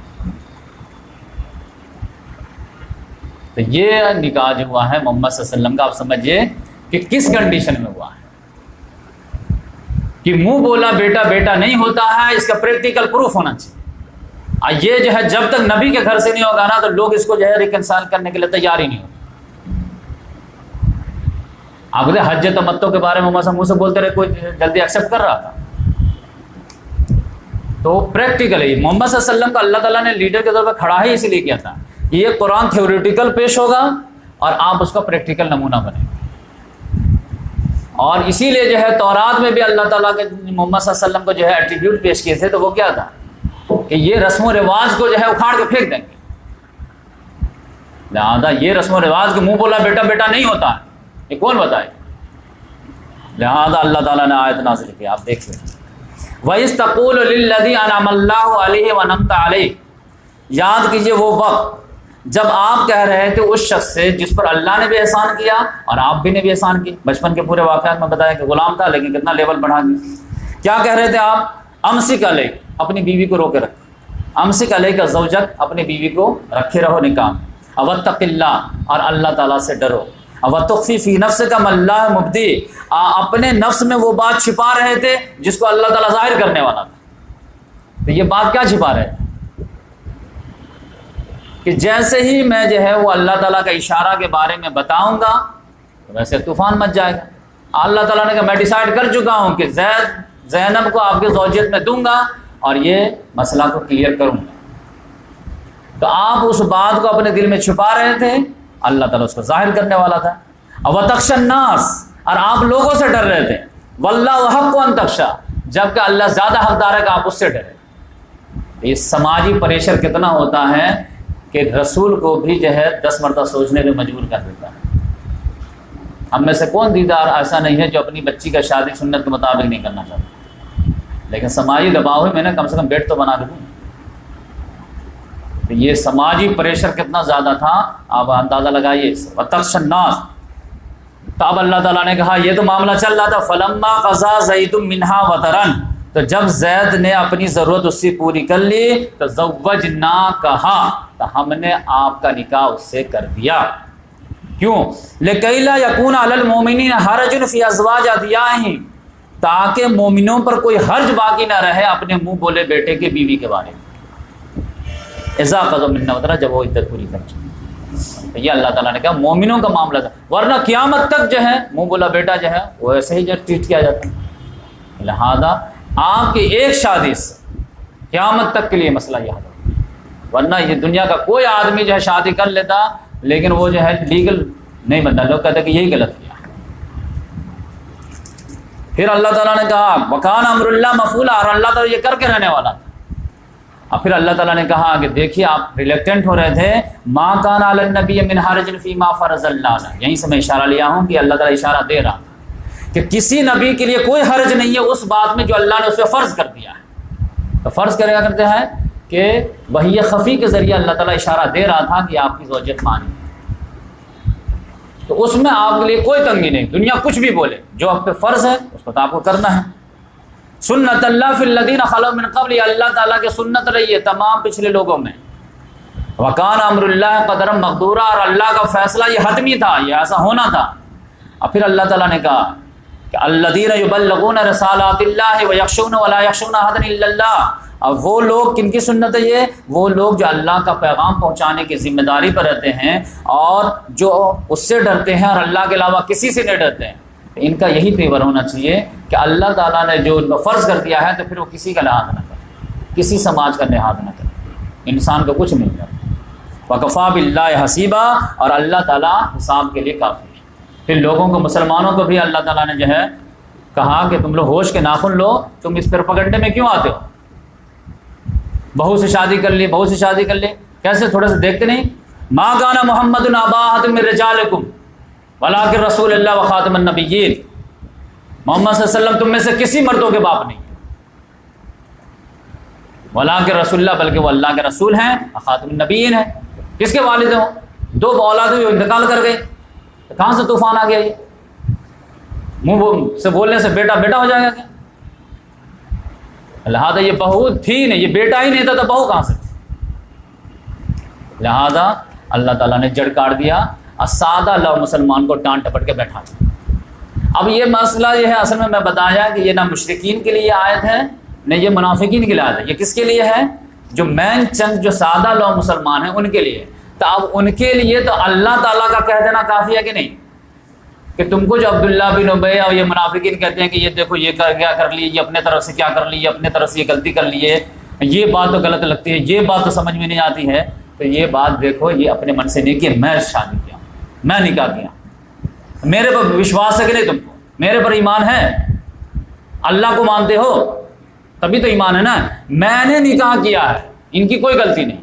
تو یہ نکاح جو ہوا ہے محمد صلی اللہ علیہ وسلم کا، آپ سمجھیے کہ کس کنڈیشن میں ہوا ہے کہ منہ بولا بیٹا بیٹا نہیں ہوتا ہے، اس کا پریکٹیکل پروف ہونا چاہیے۔ یہ جو ہے جب تک نبی کے گھر سے نہیں ہوگا نا تو لوگ اس کو جو ہے ریکنسائل کرنے کے لیے تیار ہی نہیں ہوتے۔ آپ بولے حج تمتع کے بارے میں منہ سے بولتے رہے، کوئی جلدی ایکسیپٹ کر رہا تھا؟ تو پریکٹیکل ہے محمد صلی اللہ علیہ وسلم کو اللہ تعالیٰ نے لیڈر کے طور پر کھڑا ہی اسی لیے کیا تھا کہ یہ قرآن تھیوریٹیکل پیش ہوگا اور آپ اس کا پریکٹیکل نمونہ بنیں گے۔ اور اسی لیے جو ہے تورات میں بھی اللہ تعالیٰ کے محمد صلی اللہ علیہ وسلم کو جو ہے ایٹریبیوٹ پیش کیے تھے، تو وہ کیا تھا کہ یہ رسم و رواج کو جو ہے اکھاڑ کے پھینک دیں گے۔ لہٰذا یہ رسم و رواج کے منہ بولا بیٹا بیٹا نہیں ہوتا ہے، یہ کون بتائے؟ لہذا اللہ تعالیٰ نے آیت نازل کی. آپ دیکھیے وَإِذْ تَقُولُ لِلَّذِي أَنْعَمَ اللَّهُ عَلَيْهِ وَأَنْعَمْتَ عَلَيْهِ. یاد کیجئے وہ وقت جب آپ کہہ رہے تھے اس شخص سے جس پر اللہ نے بھی احسان کیا اور آپ بھی نے بھی احسان کی. بچپن کے پورے واقعات میں بتایا کہ غلام تھا لیکن کتنا لیول بڑھا گیا. کیا کہہ رہے تھے آپ؟ امسک علیک, اپنی بیوی کو روکے رکھ. امسک علیک زوجک, اپنی بیوی کو رکھے رہو نکاح. واتق اللہ, اور اللہ تعالیٰ سے ڈرو. وتخفی فی نفسک ما اللہ مبدی, اپنے نفس میں وہ بات چھپا رہے تھے جس کو اللہ تعالیٰ ظاہر کرنے والا تھا. تو یہ بات کیا چھپا رہے تھے کہ جیسے ہی میں جو ہے وہ اللہ تعالیٰ کا اشارہ کے بارے میں بتاؤں گا ویسے طوفان مچ جائے گا. اللہ تعالیٰ نے کہا میں ڈیسائیڈ کر چکا ہوں کہ زینب کو آپ کی زوجیت میں دوں گا اور یہ مسئلہ کو کلیئر کروں گا. تو آپ اس بات کو اپنے دل میں چھپا رہے تھے, اللہ تعالیٰ اس کو ظاہر کرنے والا تھا. وَتَخْشَى النَّاسَ, اور آپ لوگوں سے ڈر رہے تھے. وَاللَّهُ أَحَقُّ أَن تَخْشَىٰ, جبکہ اللہ زیادہ حقدار ہے کہ آپ اس سے ڈریں. یہ سماجی پریشر کتنا ہوتا ہے کہ رسول کو بھی جو ہے 10 مرتبہ سوچنے پہ مجبور کر دیتا ہے. ہم میں سے کون دیدار ایسا نہیں ہے جو اپنی بچی کا شادی سنت کے مطابق نہیں کرنا چاہتا, لیکن سماجی دباؤ میں نے کم سے کم بیٹ تو بنا کے دوں. تو یہ سماجی پریشر کتنا زیادہ تھا آپ اندازہ لگائیے. وَتَخْشَى النَّاسَ, تو اب اللہ تعالیٰ نے کہا یہ تو معاملہ چل رہا تھا. فَلَمَّا قَضَىٰ زَيْدٌ مِّنْهَا وَطَرًا, تو جب زید نے اپنی ضرورت اس سے پوری کر لی تو زوجناکہا, تو ہم نے آپ کا نکاح اس سے کر دیا. کیوں؟ لِكَيْ لَا يَكُونَ عَلَى الْمُؤْمِنِينَ حَرَجٌ فِي أَزْوَاجِ أَدْعِيَائِهِمْ, تاکہ مومنوں پر کوئی حرج باقی نہ رہے اپنے منہ بولے بیٹے کے بیوی کے بارے میں. اذا قضوا منهن وطرا, جب وہ عدت پوری کر چکے. تو یہ اللہ تعالیٰ نے کہا مومنوں کا معاملہ تھا, ورنہ قیامت تک جو ہے منہ بولا بیٹا جو ہے وہ ایسے ہی جو ٹریٹ کیا جاتا. لہذا آپ کی ایک شادی سے قیامت تک کے لیے مسئلہ یہ حل ہوتا, ورنہ یہ دنیا کا کوئی آدمی جو ہے شادی کر لیتا لیکن وہ جو ہے لیگل نہیں بنتا. لوگ کہتے ہیں کہ یہی غلط کیا. پھر اللہ تعالیٰ نے کہا وکان امر اللہ مفعولا, اور اللہ تعالیٰ یہ کر کے رہنے والا تھا. اور پھر اللہ تعالیٰ نے کہا کہ دیکھیے آپ ریلیکٹنٹ ہو رہے تھے. ما کان علی النبی من حرج فیما فرض اللہ, یہیں سے میں اشارہ لیا ہوں کہ اللہ تعالیٰ اشارہ دے رہا تھا کہ کسی نبی کے لیے کوئی حرج نہیں ہے اس بات میں جو اللہ نے اس پہ فرض کر دیا ہے. تو فرض کرے گا کرتے ہیں کہ وحی خفی کے ذریعے اللہ تعالیٰ اشارہ دے رہا تھا کہ آپ کی زوجیت مانی, تو اس میں آپ کے لیے کوئی تنگی نہیں. دنیا کچھ بھی بولے, جو آپ پہ فرض ہے اس کو تو آپ کو کرنا ہے. سنت اللہ فی الذین خلو من قبل, اللہ تعالیٰ کی سنت رہی ہے تمام پچھلے لوگوں میں. وکان امر اللہ قدرا مقدورا, اور اللہ کا فیصلہ یہ حتمی تھا, یہ ایسا ہونا تھا. اور پھر اللہ تعالیٰ نے کہا کہ الذین یبلغون رسالات اللہ ویخشون ولا یخشون احدا الا اللہ. اب وہ لوگ, کن کی سنت ہے یہ؟ وہ لوگ جو اللہ کا پیغام پہنچانے کی ذمہ داری پر رہتے ہیں اور جو اس سے ڈرتے ہیں اور اللہ کے علاوہ کسی سے نہیں ڈرتے ہیں. ان کا یہی تیور ہونا چاہیے کہ اللہ تعالیٰ نے جو فرض کر دیا ہے تو پھر وہ کسی کا لحاظ نہ کرے, کسی سماج کا لحاظ نہ کرے, انسان کو کچھ نہیں کرے. وکفیٰ باللہ حسیبا, اور اللہ تعالیٰ حساب کے لیے کافی ہے. پھر لوگوں کو, مسلمانوں کو بھی اللہ تعالیٰ نے جو ہے کہا کہ تم لوگ ہوش کے ناخن لو, تم اس پروپیگنڈے میں کیوں آتے ہو؟ بہو سے شادی کر لی, بہو سے شادی کر لی, کیسے تھوڑا سا دیکھتے نہیں؟ ما کان محمد ابا احد من رجالکم ولکن رسول اللہ و خاتم النبیین. محمد صلی اللہ علیہ وسلم تم میں سے کسی مردوں کے باپ نہیں, ولکن رسول اللہ, بلکہ وہ اللہ کے رسول ہیں, خاتم النبیین ہیں. کس کے والد ہوں؟ 2 اولاد ہوئی انتقال کر گئی, تو کہاں سے طوفان آ گیا؟ یہ منہ سے بولنے سے بیٹا بیٹا ہو جائے گا کیا؟ لہذا یہ بہو تھی نہیں, یہ بیٹا ہی نہیں تھا تو بہو کہاں سے؟ لہذا اللہ تعالیٰ نے جڑ کاٹ دیا اور سادہ لو مسلمان کو ڈانٹ ٹپٹ کے بیٹھا دیا. اب یہ مسئلہ یہ ہے, اصل میں بتایا کہ یہ نہ مشرکین کے لیے آیت ہے نہ یہ منافقین کے لیے آیت ہے. یہ کس کے لیے ہے؟ جو مین چند جو سادہ لو مسلمان ہیں ان کے لیے. تو اب ان کے لیے تو اللہ تعالیٰ کا کہہ دینا کافی ہے کہ نہیں, کہ تم کو جو عبداللہ بن ابی اور یہ منافقین کہتے ہیں کہ یہ دیکھو یہ کیا کر لی, یہ اپنے طرف سے کیا کر لی, یہ اپنے طرف سے یہ غلطی کر لی ہے, یہ بات تو غلط لگتی ہے, یہ بات تو سمجھ میں نہیں آتی ہے. تو یہ بات دیکھو یہ اپنے من سے نہیں کی, میں شادی کیا, میں نکاح کیا, میرے پر وشواس ہے کہ نہیں تم کو, میرے پر ایمان ہے, اللہ کو مانتے ہو تبھی تو ایمان ہے نا. میں نے نکاح کیا ہے, ان کی کوئی غلطی نہیں.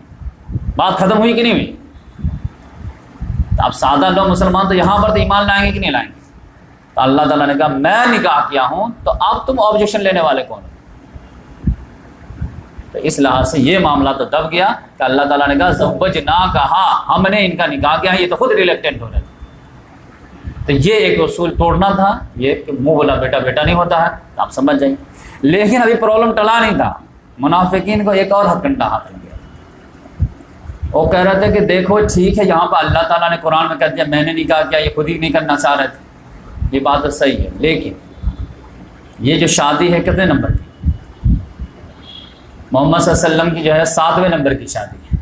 بات ختم ہوئی کہ نہیں ہوئی؟ اب سادہ لوگ مسلمان تو یہاں پر تو ایمان لائیں گے کہ نہیں لائیں گے؟ تو اللہ تعالیٰ نے کہا میں نکاح کیا ہوں تو اب تم آبجیکشن لینے والے کون ہو؟ تو اس لحاظ سے یہ معاملہ تو دب گیا کہ اللہ تعالیٰ نے کہا زوجناکہا، ہم نے ان کا نکاح کیا ہے، یہ تو خود ریلیکٹنٹ ہو رہے تھے۔ تو یہ ایک اصول توڑنا تھا، یہ کہ منہ بولا بیٹا بیٹا نہیں ہوتا ہے، آپ سمجھ جائیں۔ لیکن ابھی پرابلم ٹلا نہیں تھا، منافقین کو ایک اور ہتھ کنڈا ہاتھ لگ گیا۔ وہ کہہ رہے تھے کہ دیکھو ٹھیک ہے یہاں پہ اللہ تعالیٰ نے قرآن میں کہہ دیا میں نے نکاح کیا، یہ خود ہی نہیں کرنا چاہ رہے تھے، یہ بات تو صحیح ہے، لیکن یہ جو شادی ہے کتنے نمبر کی؟ محمد صلی اللہ علیہ وسلم کی جو ہے 7ویں نمبر کی شادی ہے،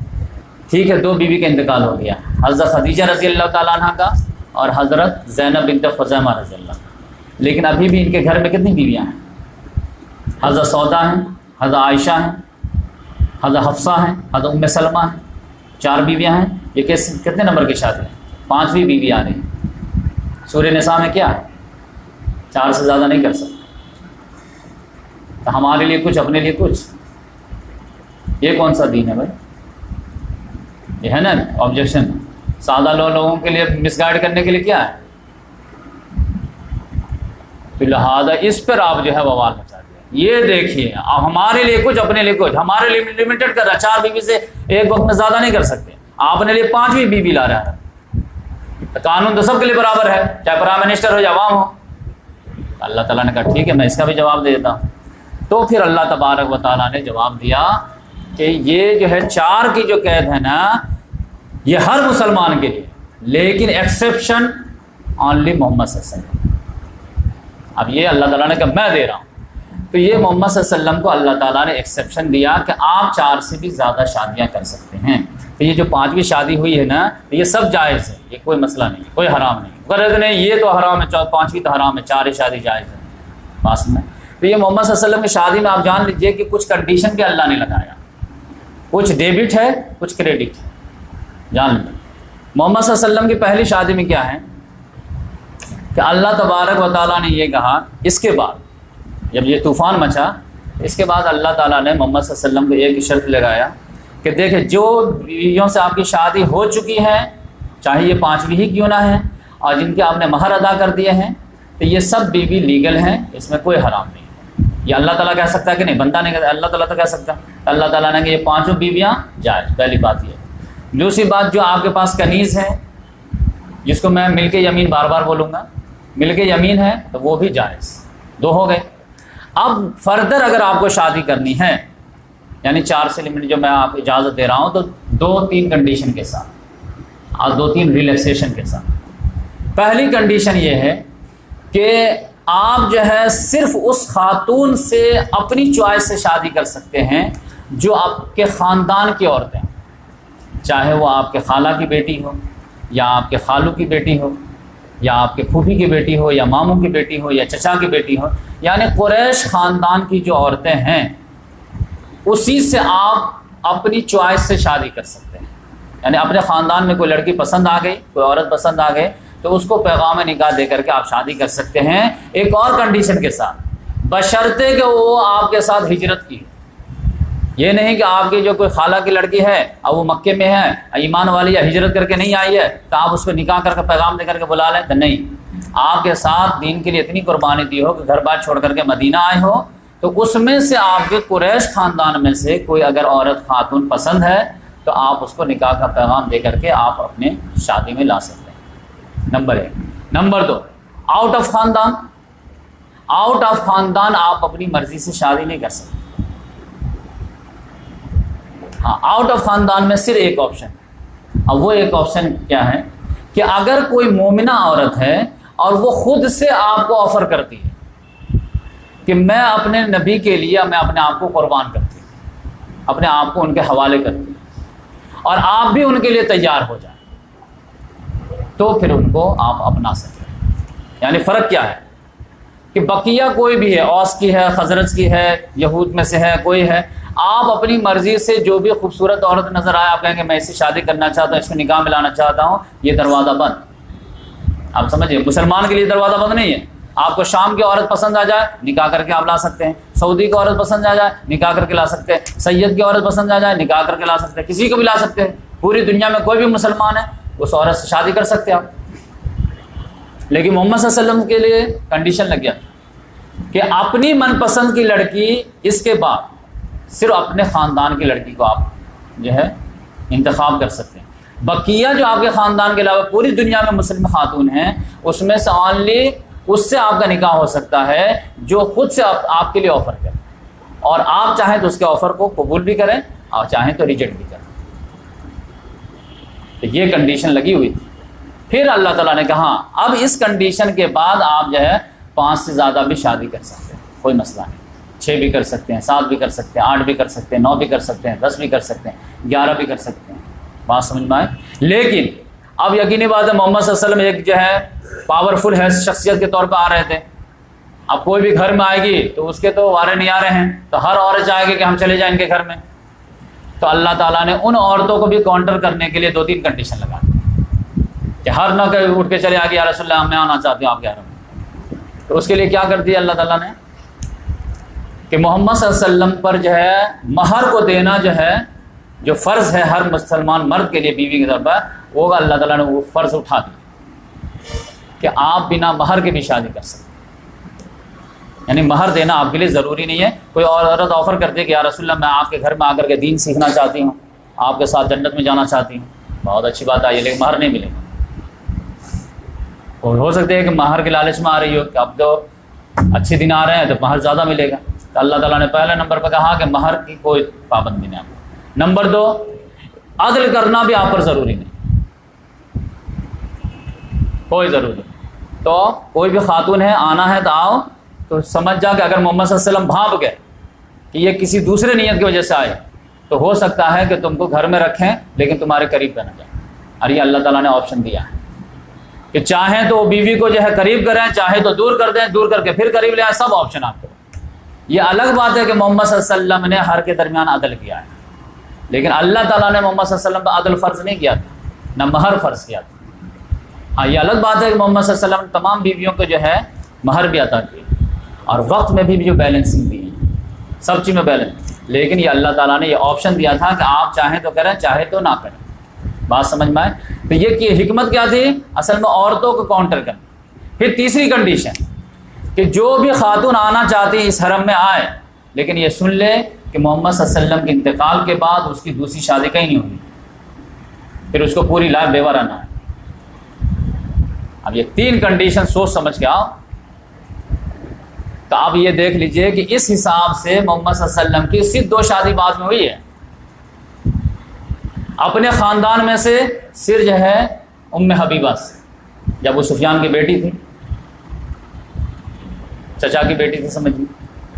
ٹھیک ہے۔ 2 بیوی کا انتقال ہو گیا، حضرت خدیجہ رضی اللہ تعالیٰ عنہ کا اور حضرت زینب بنت خزیمہ رضی اللہ عنہ، لیکن ابھی بھی ان کے گھر میں کتنی بیویاں ہیں؟ حضرت سودا ہیں، حضرت عائشہ ہیں، حضرت حفصہ ہیں، حضرت ام سلمہ ہیں، 4 بیویاں ہیں۔ یہ کتنے نمبر کی شادی ہے؟ 5ویں بیوی آ رہی ہے۔ سورہ نساء میں کیا ہے؟ 4 سے زیادہ نہیں کر سکتے، تو ہمارے لیے کچھ اپنے لیے کچھ، یہ کون سا دین ہے بھائی؟ یہ ہے نا آبجیکشن، سادہ لوگوں کے لیے مس گائیڈ کرنے کے لیے کیا ہے؟ تو لہٰذا اس پر آپ جو ہے بوال مچا دیا۔ یہ دیکھیے اب ہمارے لیے کچھ اپنے لیے کچھ، ہمارے لیے لمیٹڈ کر رہا ہے، 4 بیوی سے ایک وقت میں زیادہ نہیں کر سکتے، آپ اپنے لیے 5ویں بیوی لا رہا ہے۔ قانون تو سب کے لیے برابر ہے، چاہے پرائم منسٹر ہو یا عوام ہو۔ اللہ تعالیٰ نے کہا ٹھیک ہے میں اس کا بھی جواب دے دیتا ہوں۔ تو پھر اللہ تبارک و تعالیٰ نے جواب دیا کہ یہ جو ہے 4 کی جو قید ہے نا یہ ہر مسلمان کے لیے، لیکن ایکسیپشن اونلی محمد صلی اللہ علیہ وسلم۔ اب یہ اللہ تعالیٰ نے کہا میں دے رہا ہوں، تو یہ محمد صلی اللہ علیہ وسلم کو اللہ تعالیٰ نے ایکسیپشن دیا کہ آپ 4 سے بھی زیادہ شادیاں کر سکتے ہیں۔ تو یہ جو 5ویں شادی ہوئی ہے نا تو یہ سب جائز ہے، یہ کوئی مسئلہ نہیں، کوئی حرام نہیں، غرض نہیں یہ تو حرام ہے 5ویں تو حرام ہے، 4 شادی جائز ہے پاس میں۔ تو یہ محمد صلی اللہ علیہ وسلم کی شادی میں آپ جان لیجئے کہ کچھ کنڈیشن کے اللہ نے لگایا، کچھ ڈیبٹ ہے کچھ کریڈٹ ہے، جان لیں۔ محمد صلی اللہ علیہ وسلم کی پہلی شادی میں کیا ہے کہ اللہ تبارک و تعالیٰ نے یہ کہا، اس کے بعد جب یہ طوفان مچا اس کے بعد اللہ تعالیٰ نے محمد صلی اللہ علیہ وسلم کو ایک شرط لگایا کہ دیکھیں جو بیویوں سے آپ کی شادی ہو چکی ہے چاہے یہ 5ویں ہی کیوں نہ ہے اور جن کے آپ نے مہر ادا کر دیے ہیں تو یہ سب بیوی لیگل ہیں، اس میں کوئی حرام نہیں ہے۔ یہ اللہ تعالیٰ کہہ سکتا ہے کہ نہیں؟ بندہ نہیں کہتا، اللہ تعالیٰ تو کہہ سکتا ہے۔ اللہ تعالیٰ نے کہ یہ 5 بیویاں جائز، پہلی بات یہ۔ دوسری بات جو آپ کے پاس کنیز ہے جس کو میں مل کے یمین بار بار بولوں گا، مل کے یمین ہے تو وہ بھی جائز، 2 ہو گئے۔ اب فردر اگر آپ کو شادی کرنی ہے یعنی 4 سے لمٹ جو میں آپ کو اجازت دے رہا ہوں تو 2-3 کنڈیشن کے ساتھ اور 2-3 ریلیکسیشن کے ساتھ۔ پہلی کنڈیشن یہ ہے کہ آپ جو ہے صرف اس خاتون سے اپنی چوائس سے شادی کر سکتے ہیں جو آپ کے خاندان کی عورتیں، چاہے وہ آپ کے خالہ کی بیٹی ہو یا آپ کے خالو کی بیٹی ہو یا آپ کے پھوپھی کی بیٹی ہو یا ماموں کی بیٹی ہو یا چچا کی بیٹی ہو، یعنی قریش خاندان کی جو عورتیں ہیں اسی سے آپ اپنی چوائس سے شادی کر سکتے ہیں۔ یعنی اپنے خاندان میں کوئی لڑکی پسند آ گئی، کوئی عورت پسند آ گئی تو اس کو پیغام نکاح دے کر کے آپ شادی کر سکتے ہیں، ایک اور کنڈیشن کے ساتھ، بشرطے کہ وہ آپ کے ساتھ ہجرت کی۔ یہ نہیں کہ آپ کی جو کوئی خالہ کی لڑکی ہے اور وہ مکے میں ہے ایمان والی یا ہجرت کر کے نہیں آئی ہے تو آپ اس کو نکاح کر کے پیغام دے کر کے بلا لیں، تو نہیں، آپ کے ساتھ دین کے لیے اتنی قربانی دی ہو کہ گھر بار چھوڑ کر کے مدینہ آئے ہو تو اس میں سے آپ کے قریش خاندان میں سے کوئی اگر عورت خاتون پسند ہے تو آپ اس کو نکاح کا پیغام دے کر کے آپ اپنے شادی میں لا سکتے ہیں، نمبر 1۔ نمبر 2، آؤٹ آف خاندان۔ آؤٹ آف خاندان آپ اپنی مرضی سے شادی نہیں کر سکتے۔ ہاں، آؤٹ آف خاندان میں صرف ایک آپشن ہے، اور وہ ایک آپشن کیا ہے کہ اگر کوئی مومنہ عورت ہے اور وہ خود سے آپ کو آفر کرتی ہے کہ میں اپنے نبی کے لیے میں اپنے آپ کو قربان کرتی ہوں، اپنے آپ کو ان کے حوالے کرتی ہوں اور آپ بھی ان کے لیے تیار ہو جائیں تو پھر ان کو آپ اپنا سکتے ہیں۔ یعنی فرق کیا ہے کہ بقیہ کوئی بھی ہے، اوس کی ہے، خزرج کی ہے، یہود میں سے ہے، کوئی ہے، آپ اپنی مرضی سے جو بھی خوبصورت عورت نظر آئے آپ کہیں کہ میں اس سے شادی کرنا چاہتا ہوں، اس کو نکاح ملانا چاہتا ہوں، یہ دروازہ بند۔ آپ سمجھیے، مسلمان کے لیے دروازہ بند نہیں ہے۔ آپ کو شام کی عورت پسند آ جائے نکاح کر کے آپ لا سکتے ہیں، سعودی کی عورت پسند آ جائے نکاح کر کے لا سکتے ہیں، سید کی عورت پسند آ جائے نکاح کر کے لا سکتے ہیں، کسی کو بھی لا سکتے ہیں، پوری دنیا میں کوئی بھی مسلمان ہے اس عورت سے شادی کر سکتے ہیں آپ۔ لیکن محمد صلی اللہ علیہ وسلم کے لیے کنڈیشن لگ گیا تھا کہ اپنی من پسند کی لڑکی اس کے بعد صرف اپنے خاندان کی لڑکی کو آپ جو ہے انتخاب کر سکتے ہیں. بقیہ جو آپ کے خاندان کے علاوہ پوری دنیا میں مسلم خاتون ہیں اس میں سے اونلی اس سے آپ کا نکاح ہو سکتا ہے جو خود سے آپ کے لیے آفر کرے, اور آپ چاہیں تو اس کے آفر کو قبول بھی کریں اور چاہیں تو ریجیکٹ بھی کریں. تو یہ کنڈیشن لگی ہوئی تھی. پھر اللہ تعالیٰ نے کہا اب اس کنڈیشن کے بعد آپ جو ہے 5 سے زیادہ بھی شادی کر سکتے ہیں, کوئی مسئلہ نہیں. 6 بھی کر سکتے ہیں, 7 بھی کر سکتے ہیں, 8 بھی کر سکتے ہیں, 9 بھی کر سکتے ہیں, 10 بھی کر سکتے ہیں, 11 بھی کر سکتے ہیں. بات سمجھ میں آئے. لیکن اب یقینی بات ہے محمد صلی اللہ علیہ وسلم ایک جو ہے پاورفل ہے شخصیت کے طور پہ آ رہے تھے. اب کوئی بھی گھر میں آئے گی تو اس کے تو وارے نہیں آ رہے ہیں, تو ہر عورت چاہے گی کہ ہم چلے جائیں ان کے گھر میں. تو اللہ تعالیٰ نے ان عورتوں کو بھی کاؤنٹر کرنے کے لیے 2-3 کنڈیشن لگا دی کہ ہر نہ کہ اٹھ کے چلے آ کے یا رسول اللہ میں آنا چاہتی ہوں آپ کے گھر میں. تو اس کے لیے کیا کر دیا اللہ تعالیٰ نے کہ محمد صلی اللہ علیہ وسلم پر جو ہے مہر کو دینا جو ہے جو فرض ہے ہر مسلمان مرد کے لیے بیوی کے طور پر, وہ اللہ تعالیٰ نے وہ فرض اٹھا دیا کہ آپ بنا مہر کے بھی شادی کر سکتے ہیں. یعنی مہر دینا آپ کے لیے ضروری نہیں ہے. کوئی اور عورت آفر کرتی ہے کہ یا رسول اللہ میں آپ کے گھر میں آ کر کے دین سیکھنا چاہتی ہوں, آپ کے ساتھ جنت میں جانا چاہتی ہوں, بہت اچھی بات آئی ہے, لیکن مہر نہیں ملے گا. اور ہو سکتا ہے کہ مہر کے لالچ میں آ رہی ہو کہ اب تو اچھے دن آ رہے ہیں تو مہر زیادہ ملے گا. تو اللہ تعالیٰ نے پہلے نمبر پہ کہا کہ مہر کی کوئی پابندی نہیں آپ کو. نمبر 2, عدل کرنا بھی آپ پر ضروری نہیں, کوئی ضروری نہیں. تو کوئی بھی خاتون ہے آنا ہے تو آؤ, تو سمجھ جا کہ اگر محمد صلی اللہ علیہ وسلم بھانپ گئے کہ یہ کسی دوسرے نیت کی وجہ سے آئے تو ہو سکتا ہے کہ تم کو گھر میں رکھیں لیکن تمہارے قریب نہ جائیں. اور یہ اللہ تعالیٰ نے آپشن دیا ہے کہ چاہیں تو بیوی کو جو ہے قریب کریں, چاہے تو دور کر دیں, دور کر کے پھر قریب لے آئیں, سب آپشن آپ کو. یہ الگ بات ہے کہ محمد صلی اللہ علیہ وسلم نے ہر کے درمیان عدل کیا ہے, لیکن اللہ تعالیٰ نے محمد صلی اللہ علیہ وسلم پر عدل فرض نہیں کیا تھا, نہ مہر فرض کیا تھا. ہاں یہ الگ بات ہے کہ محمد صلی اللہ علیہ وسلم تمام بیویوں کو جو ہے مہر بھی عطا کی اور وقت میں بھی جو بیلنسنگ دی ہے, سب چیز میں بیلنس. لیکن یہ اللہ تعالیٰ نے یہ آپشن دیا تھا کہ آپ چاہیں تو کریں چاہے تو نہ کریں. بات سمجھ میں آئے. تو یہ حکمت کیا تھی اصل میں عورتوں کو کاؤنٹر کرنا. پھر تیسری کنڈیشن کہ جو بھی خاتون آنا چاہتی ہے اس حرم میں آئے, لیکن یہ سن لے کہ محمد صلی اللہ علیہ وسلم کے انتقال کے بعد اس کی دوسری شادی کہیں نہیں ہوگی, پھر اس کو پوری لائف بیوہ رہنا ہے. اب یہ 3 کنڈیشن سوچ سمجھ کے آؤ. تو آپ یہ دیکھ لیجئے کہ اس حساب سے محمد صلی اللہ علیہ وسلم کی صرف 2 شادی بعد میں ہوئی ہے. اپنے خاندان میں سے صرف جو ہے ام حبیبہ سے, جب ابو سفیان کی بیٹی تھی, چچا کی بیٹی تھی سمجھیے.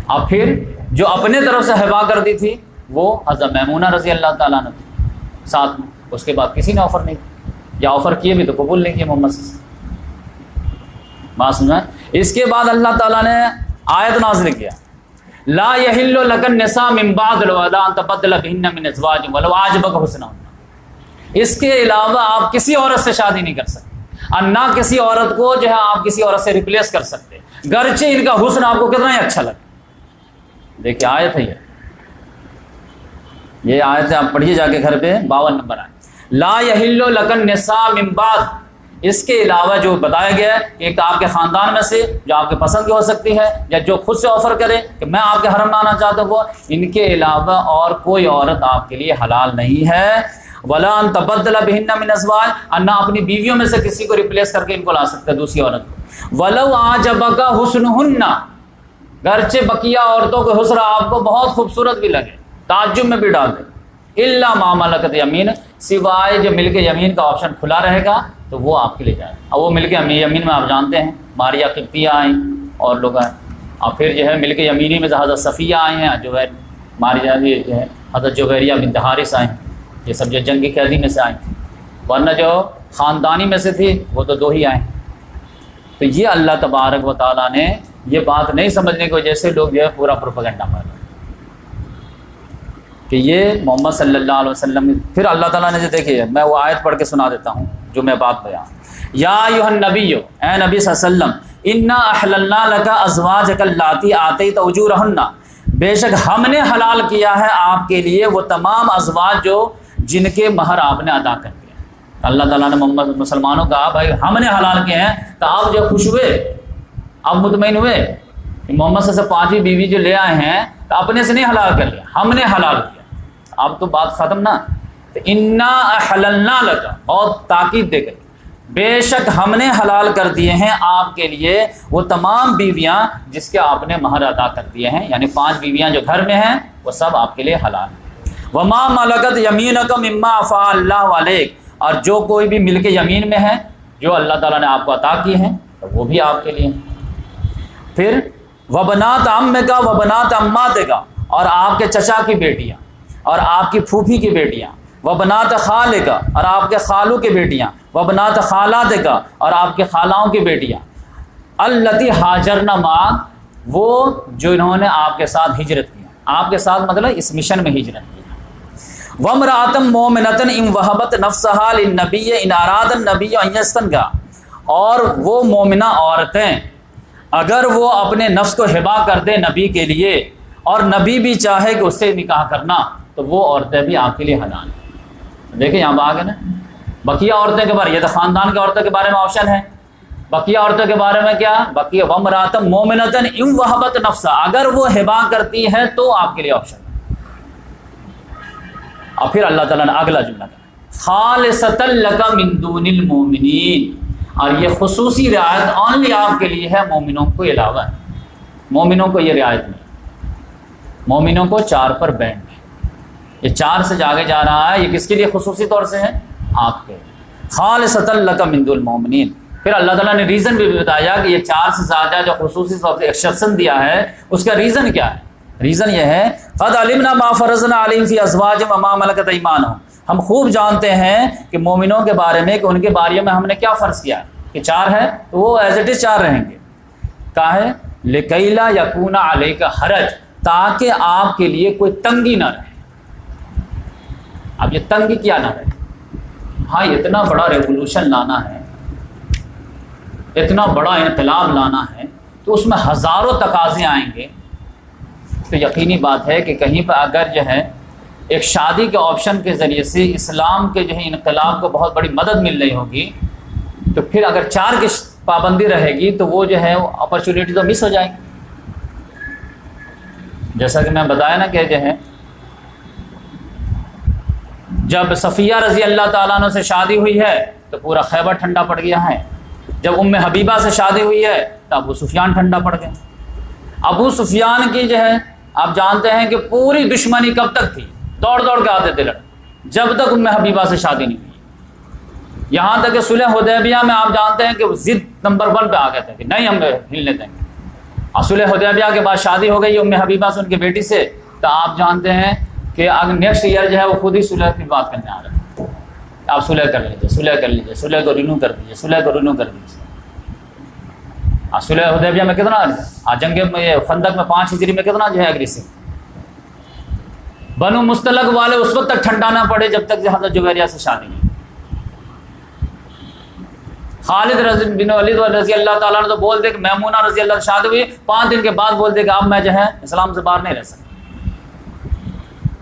اور پھر جو اپنے طرف سے ہبا کر دی تھی وہ حضرت میمونہ رضی اللہ تعالیٰ عنہ تھی ساتھ میں. اس کے بعد کسی نے آفر نہیں کی, یا آفر کیے بھی تو قبول نہیں کیے محمد صلی اللہ علیہ وسلم. بات سمجھا. اس کے بعد اللہ تعالیٰ نے آیت نازل کیا لا یحل لک النساء من بعد ولا ان تبدل بهن من ازواج ولو اعجبک حسنهن. اس کے علاوہ آپ کسی عورت سے شادی نہیں کر سکتے, اور نہ کسی عورت کو جو ہے آپ کسی عورت سے ریپلیس کر سکتے, گرچہ ان کا حسن آپ کو کتنا ہی اچھا لگے. دیکھیے آیت ہے یہ آیت آپ پڑھیے جا کے گھر پہ 52 نمبر آئے. لا یحل لک النساء من بعد, اس کے علاوہ جو بتایا گیا ہے کہ ایک آپ کے خاندان میں سے جو آپ کے پسند کی ہو سکتی ہے, یا جو خود سے آفر کرے کہ میں آپ کے حرم میں آنا چاہتا ہوں, وہ ان کے علاوہ اور کوئی عورت آپ کے لیے حلال نہیں ہے. ولا ان تبدل بهن من ازواج, اور نہ اپنی بیویوں میں سے کسی کو ریپلیس کر کے ان کو لا سکتے دوسری عورت کو. ولو اعجبک حسنهن, گرچہ بقیہ عورتوں کے حسن آپ کو بہت خوبصورت بھی لگے, تعجب میں بھی ڈال دے. الا ما ملکت یمین, سوائے جو ملک یمین کا آپشن کھلا رہے گا تو وہ آپ کے لیے جائے. اب وہ ملک یمین میں آپ جانتے ہیں ماریہ قبطیہ آئیں اور لوگ آئیں, اور پھر جو ہے ملک یمینی میں حضرت صفیہ آئے ہیں, جو ہے ماریہ جو ہے حضرت جویریہ بنت حارث آئیں, یہ سب جو جنگی قیدی میں سے آئیں تھیں, ورنہ جو خاندانی میں سے تھی وہ تو 2 ہی آئیں. تو یہ اللہ تبارک و تعالیٰ نے یہ بات نہیں سمجھنے کی وجہ سے لوگ جو ہے پورا پروپیگنڈا مار رہے ہیں کہ یہ محمد صلی اللہ علیہ وسلم. پھر اللہ تعالیٰ نے جو دیکھیے, میں وہ آیت پڑھ کے سنا دیتا ہوں جو میں بات بیان. یا ایھا النبی, اے نبی صلی اللہ علیہ وسلم, انا احللنا لک ازواجک اللاتی آتیت اجورہن, بے شک ہم نے حلال کیا ہے آپ کے لیے وہ تمام ازواج جو جن کے مہر آپ نے ادا کر دیا. اللہ تعالیٰ نے مسلمانوں کو کہا بھائی ہم نے حلال کیے ہیں، تو آپ جو خوش ہوئے، آپ مطمئن ہوئے کہ محمد صلی اللہ علیہ وسلم 5 بیوی جو لے آئے ہیں تو اپنے سے نہیں حلال کر لیا، ہم نے حلال کیا، اب تو بات ختم نا۔ تو انا احللنا لک، بہت تاکید دے کر، بے شک ہم نے حلال کر دیے ہیں آپ کے لیے وہ تمام بیویاں جس کے آپ نے مہر ادا کر دیے ہیں، یعنی 5 بیویاں جو گھر میں ہیں وہ سب آپ کے لیے حلال ہیں۔ وما ملکت یمینک مما افاء اللہ علیک، اور جو کوئی بھی ملک یمین میں ہے جو اللہ تعالیٰ نے آپ کو عطا کی ہیں تو وہ بھی آپ کے لیے ہیں۔ پھر وبنات عمک وبنات عماتک، اور آپ کے چچا کی بیٹیاں اور آپ کی پھوپھی کی بیٹیاں، وبنات خالک، اور آپ کے خالو کی بیٹیاں، وبنات خالاتک، اور آپ کے خالاؤں کی بیٹیاں، اللتی ہاجرن معک، وہ جو انہوں نے آپ کے ساتھ ہجرت کی، آپ کے ساتھ مطلب اس مشن میں ہجرت کی۔ وامرأۃ مؤمنۃ ان وہبت نفسہا للنبی ان اراد النبی ان یستنکح، اور وہ مومنہ عورتیں اگر وہ اپنے نفس کو ہبا کر دے نبی کے لیے اور نبی بھی چاہے کہ اس سے نکاح کرنا تو وہ عورتیں بھی آپ کے لیے حلال ہیں۔ دیکھیں یہاں آگے نا بقیہ عورتیں کے بارے، یہ تو خاندان کی عورتوں کے بارے میں آپشن ہے، بقیہ عورتوں کے بارے میں کیا؟ بقیہ وامرأۃ مؤمنۃ ان وہبت نفسہا، اگر وہ ہبا کرتی ہے تو آپ کے لیے آپشن۔ اور پھر اللہ تعالیٰ نے اگلا جملہ کہا خالصۃ لک من دون المؤمنین، اور یہ خصوصی رعایت اونلی آپ کے لیے ہے مومنوں کو علاوہ ہے، مومنوں کو یہ رعایت نہیں، مومنوں کو 4 پر بینڈ ہے، یہ 4 سے آگے جا رہا ہے، یہ کس کے لیے خصوصی طور سے ہے؟ آپ کے۔ خالصۃ لک من دون المؤمنین، پھر اللہ تعالیٰ نے ریزن بھی بتایا کہ یہ 4 سے زیادہ جو خصوصی طور سے ایکسیپشن دیا ہے اس کا ریزن کیا ہے؟ ریزن یہ ہے قد علمنا ما فرضنا علیہم فی ازواجہم وما ملکت ایمانہم، ہم خوب جانتے ہیں کہ مومنوں کے بارے میں کہ ان کے باریوں میں ہم نے کیا فرض کیا کہ 4 ہے تو وہ ایز اٹ از 4 رہیں گے۔ کہا ہے لکی لا یکون علیک حرج، تاکہ آپ کے لیے کوئی تنگی نہ رہے۔ اب یہ تنگی کیا نہ رہے؟ ہاں اتنا بڑا ریولوشن لانا ہے، اتنا بڑا انقلاب لانا ہے تو اس میں ہزاروں تقاضے آئیں گے، تو یقینی بات ہے کہ کہیں پر اگر جو ہے ایک شادی کے آپشن کے ذریعے سے اسلام کے جو ہے انقلاب کو بہت بڑی مدد مل رہی ہوگی، تو پھر اگر 4 کی پابندی رہے گی تو وہ جو ہے اپرچونیٹی تو مس ہو جائے گی۔ جیسا کہ میں بتایا نا کہ جو ہے جب صفیہ رضی اللہ تعالیٰ عنہ سے شادی ہوئی ہے تو پورا خیبر ٹھنڈا پڑ گیا ہے، جب ام حبیبہ سے شادی ہوئی ہے تو ابو سفیان ٹھنڈا پڑ گئے۔ ابو سفیان کی جو ہے آپ جانتے ہیں کہ پوری دشمنی کب تک تھی، دوڑ دوڑ کے آتے تھے لڑ، جب تک ام حبیبہ سے شادی نہیں ہوئی، یہاں تک کہ صلح حدیبیہ میں آپ جانتے ہیں کہ ضد نمبر 1 پہ آ گئے تھے کہ نہیں ہم ہلنے دیں گے، اور صلح حدیبیہ کے بعد شادی ہو گئی ام حبیبہ سے ان کی بیٹی سے، تو آپ جانتے ہیں کہ اگر نیکسٹ ایئر جو ہے وہ خود ہی صلح کی بات کرنے آ رہے ہیں، آپ صلح کر لیجیے، صلح کر لیجیے، صلح کو رینیو کر دیجیے، صلح کو رینیو کر دیجیے۔ صلح حدیبیہ میں کتنا جنگ خندق میں 5 ہجری میں کتنا جو ہے اگریسو، بنو مستلق والے اس وقت تک ٹھنڈا نہ پڑے جب تک حضرت جویریہ سے شادی نہیں۔ خالد بن ولید رضی اللہ تعالیٰ نے تو بول دے کہ میمونہ رضی اللہ سے شادی ہوئی، 5 دن کے بعد بول دے کہ اب میں جو ہے اسلام سے باہر نہیں رہ سکتا۔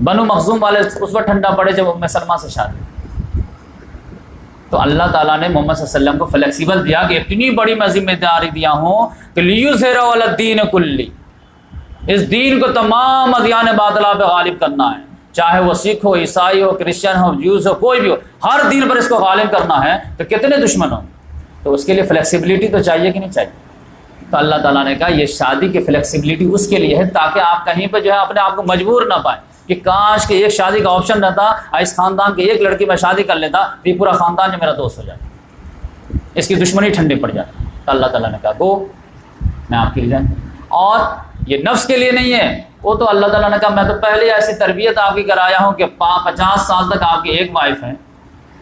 بنو مخزوم والے اس وقت ٹھنڈا پڑے جب ام سلمہ سے شادی ہوئی۔ تو اللہ تعالیٰ نے محمد صلی اللہ علیہ وسلم کو فلیکسیبل دیا کہ اتنی بڑی میں ذمہ داری دیا ہوں کہ لیظہرہ علی الدین کلی، اس دین کو تمام ادیان باطلہ پہ غالب کرنا ہے، چاہے وہ سکھ ہو، عیسائی ہو، کرسچن ہو، جوز ہو، کوئی بھی ہو، ہر دین پر اس کو غالب کرنا ہے، تو کتنے دشمن ہوں، تو اس کے لیے فلیکسیبلٹی تو چاہیے کہ نہیں چاہیے؟ تو اللہ تعالیٰ نے کہا یہ شادی کی فلیکسیبلٹی اس کے لیے ہے تاکہ آپ کہیں پہ جو ہے اپنے آپ کو مجبور نہ پائیں کہ کاش کہ ایک شادی کا آپشن رہتا، اس خاندان کے ایک لڑکی میں شادی کر لیتا تو یہ پورا خاندان جو میرا دوست ہو جاتا، اس کی دشمنی ٹھنڈی پڑ جاتی۔ تو اللہ تعالیٰ نے کہا گو میں آپ کے لیے جائیں، اور یہ نفس کے لیے نہیں ہے، وہ تو اللہ تعالیٰ نے کہا میں تو پہلے ایسی تربیت آپ کی کرایا ہوں کہ 50 سال تک آپ کی ایک وائف ہے،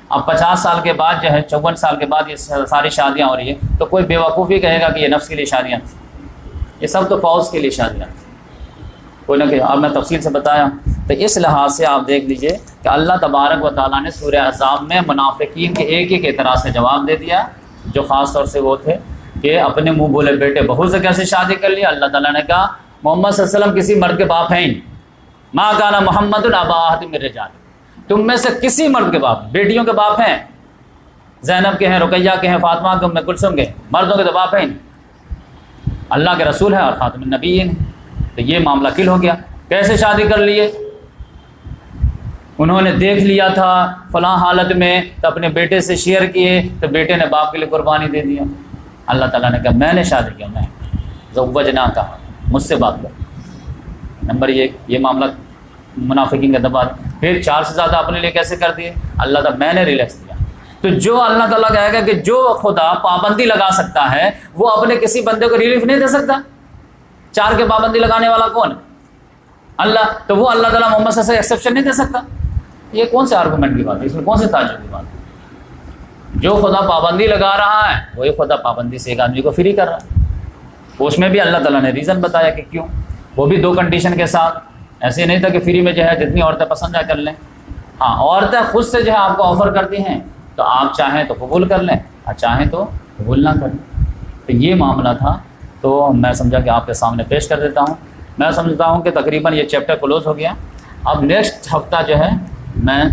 اب 50 سال کے بعد جو ہے 54 سال کے بعد یہ ساری شادیاں ہو رہی ہیں، تو کوئی بیوقوفی کہے گا کہ یہ نفس کے لیے شادیاں تھیں، یہ سب تو فوج کے لیے شادیاں تھیں، کوئی نہ کہ اب میں تفصیل سے بتایا۔ تو اس لحاظ سے آپ دیکھ لیجئے کہ اللہ تبارک و تعالیٰ نے سورہ احزاب میں منافقین کے ایک ایک اعتراض کا جواب دے دیا، جو خاص طور سے وہ تھے کہ اپنے منہ بولے بیٹے بہو سے کیسے شادی کر لی۔ اللہ تعالیٰ نے کہا محمد صلی اللہ علیہ وسلم کسی مرد کے باپ ہیں ہی، ما کان محمد ابا احد من رجال، تم میں سے کسی مرد کے باپ، بیٹیوں کے باپ ہیں، زینب کے ہیں، رقیہ کے ہیں، فاطمہ کے، ام کلثوم کے، مردوں کے تو باپ ہیں، اللہ کے رسول ہے اور خاتم النبیین ہے۔ تو یہ معاملہ کل ہو گیا۔ کیسے شادی کر لیے؟ انہوں نے دیکھ لیا تھا فلاں حالت میں تو اپنے بیٹے سے شیئر کیے، تو بیٹے نے باپ کے لیے قربانی دے دیا۔ اللہ تعالیٰ نے کہا میں نے شادی کیا، میں زوجنا کہا، مجھ سے بات کر۔ نمبر 1 یہ معاملہ منافقین کا دبا۔ پھر 4 سے زیادہ اپنے لیے کیسے کر دیے؟ اللہ تعالیٰ میں نے ریلیکس دیا۔ تو جو اللہ تعالیٰ کہے گا کہ جو خدا پابندی لگا سکتا ہے وہ اپنے کسی بندے کو ریلیف نہیں دے سکتا؟ 4 کے پابندی لگانے والا کون ہے؟ اللہ۔ تو وہ اللہ تعالیٰ محمد صلی اللہ علیہ وسلم سے ایکسیپشن نہیں دے سکتا؟ یہ کون سے آرگومنٹ کی بات ہے؟ اس میں کون سے تعجب کی بات ہے؟ جو خدا پابندی لگا رہا ہے وہی خدا پابندی سے ایک آدمی کو فری کر رہا ہے۔ اس میں بھی اللہ تعالیٰ نے ریزن بتایا کہ کیوں، وہ بھی 2 کنڈیشن کے ساتھ۔ ایسے نہیں تھا کہ فری میں جو ہے جتنی عورتیں پسند آئے کر لیں۔ ہاں، عورتیں خود سے جو ہے آپ کو آفر کرتی ہیں تو آپ چاہیں تو قبول کر لیں اور چاہیں تو قبول نہ کریں۔ تو یہ معاملہ تھا، تو میں سمجھا کہ آپ کے سامنے پیش کر دیتا ہوں۔ میں سمجھتا ہوں کہ تقریباً یہ چیپٹر کلوز ہو گیا۔ اب نیکسٹ ہفتہ جو ہے میں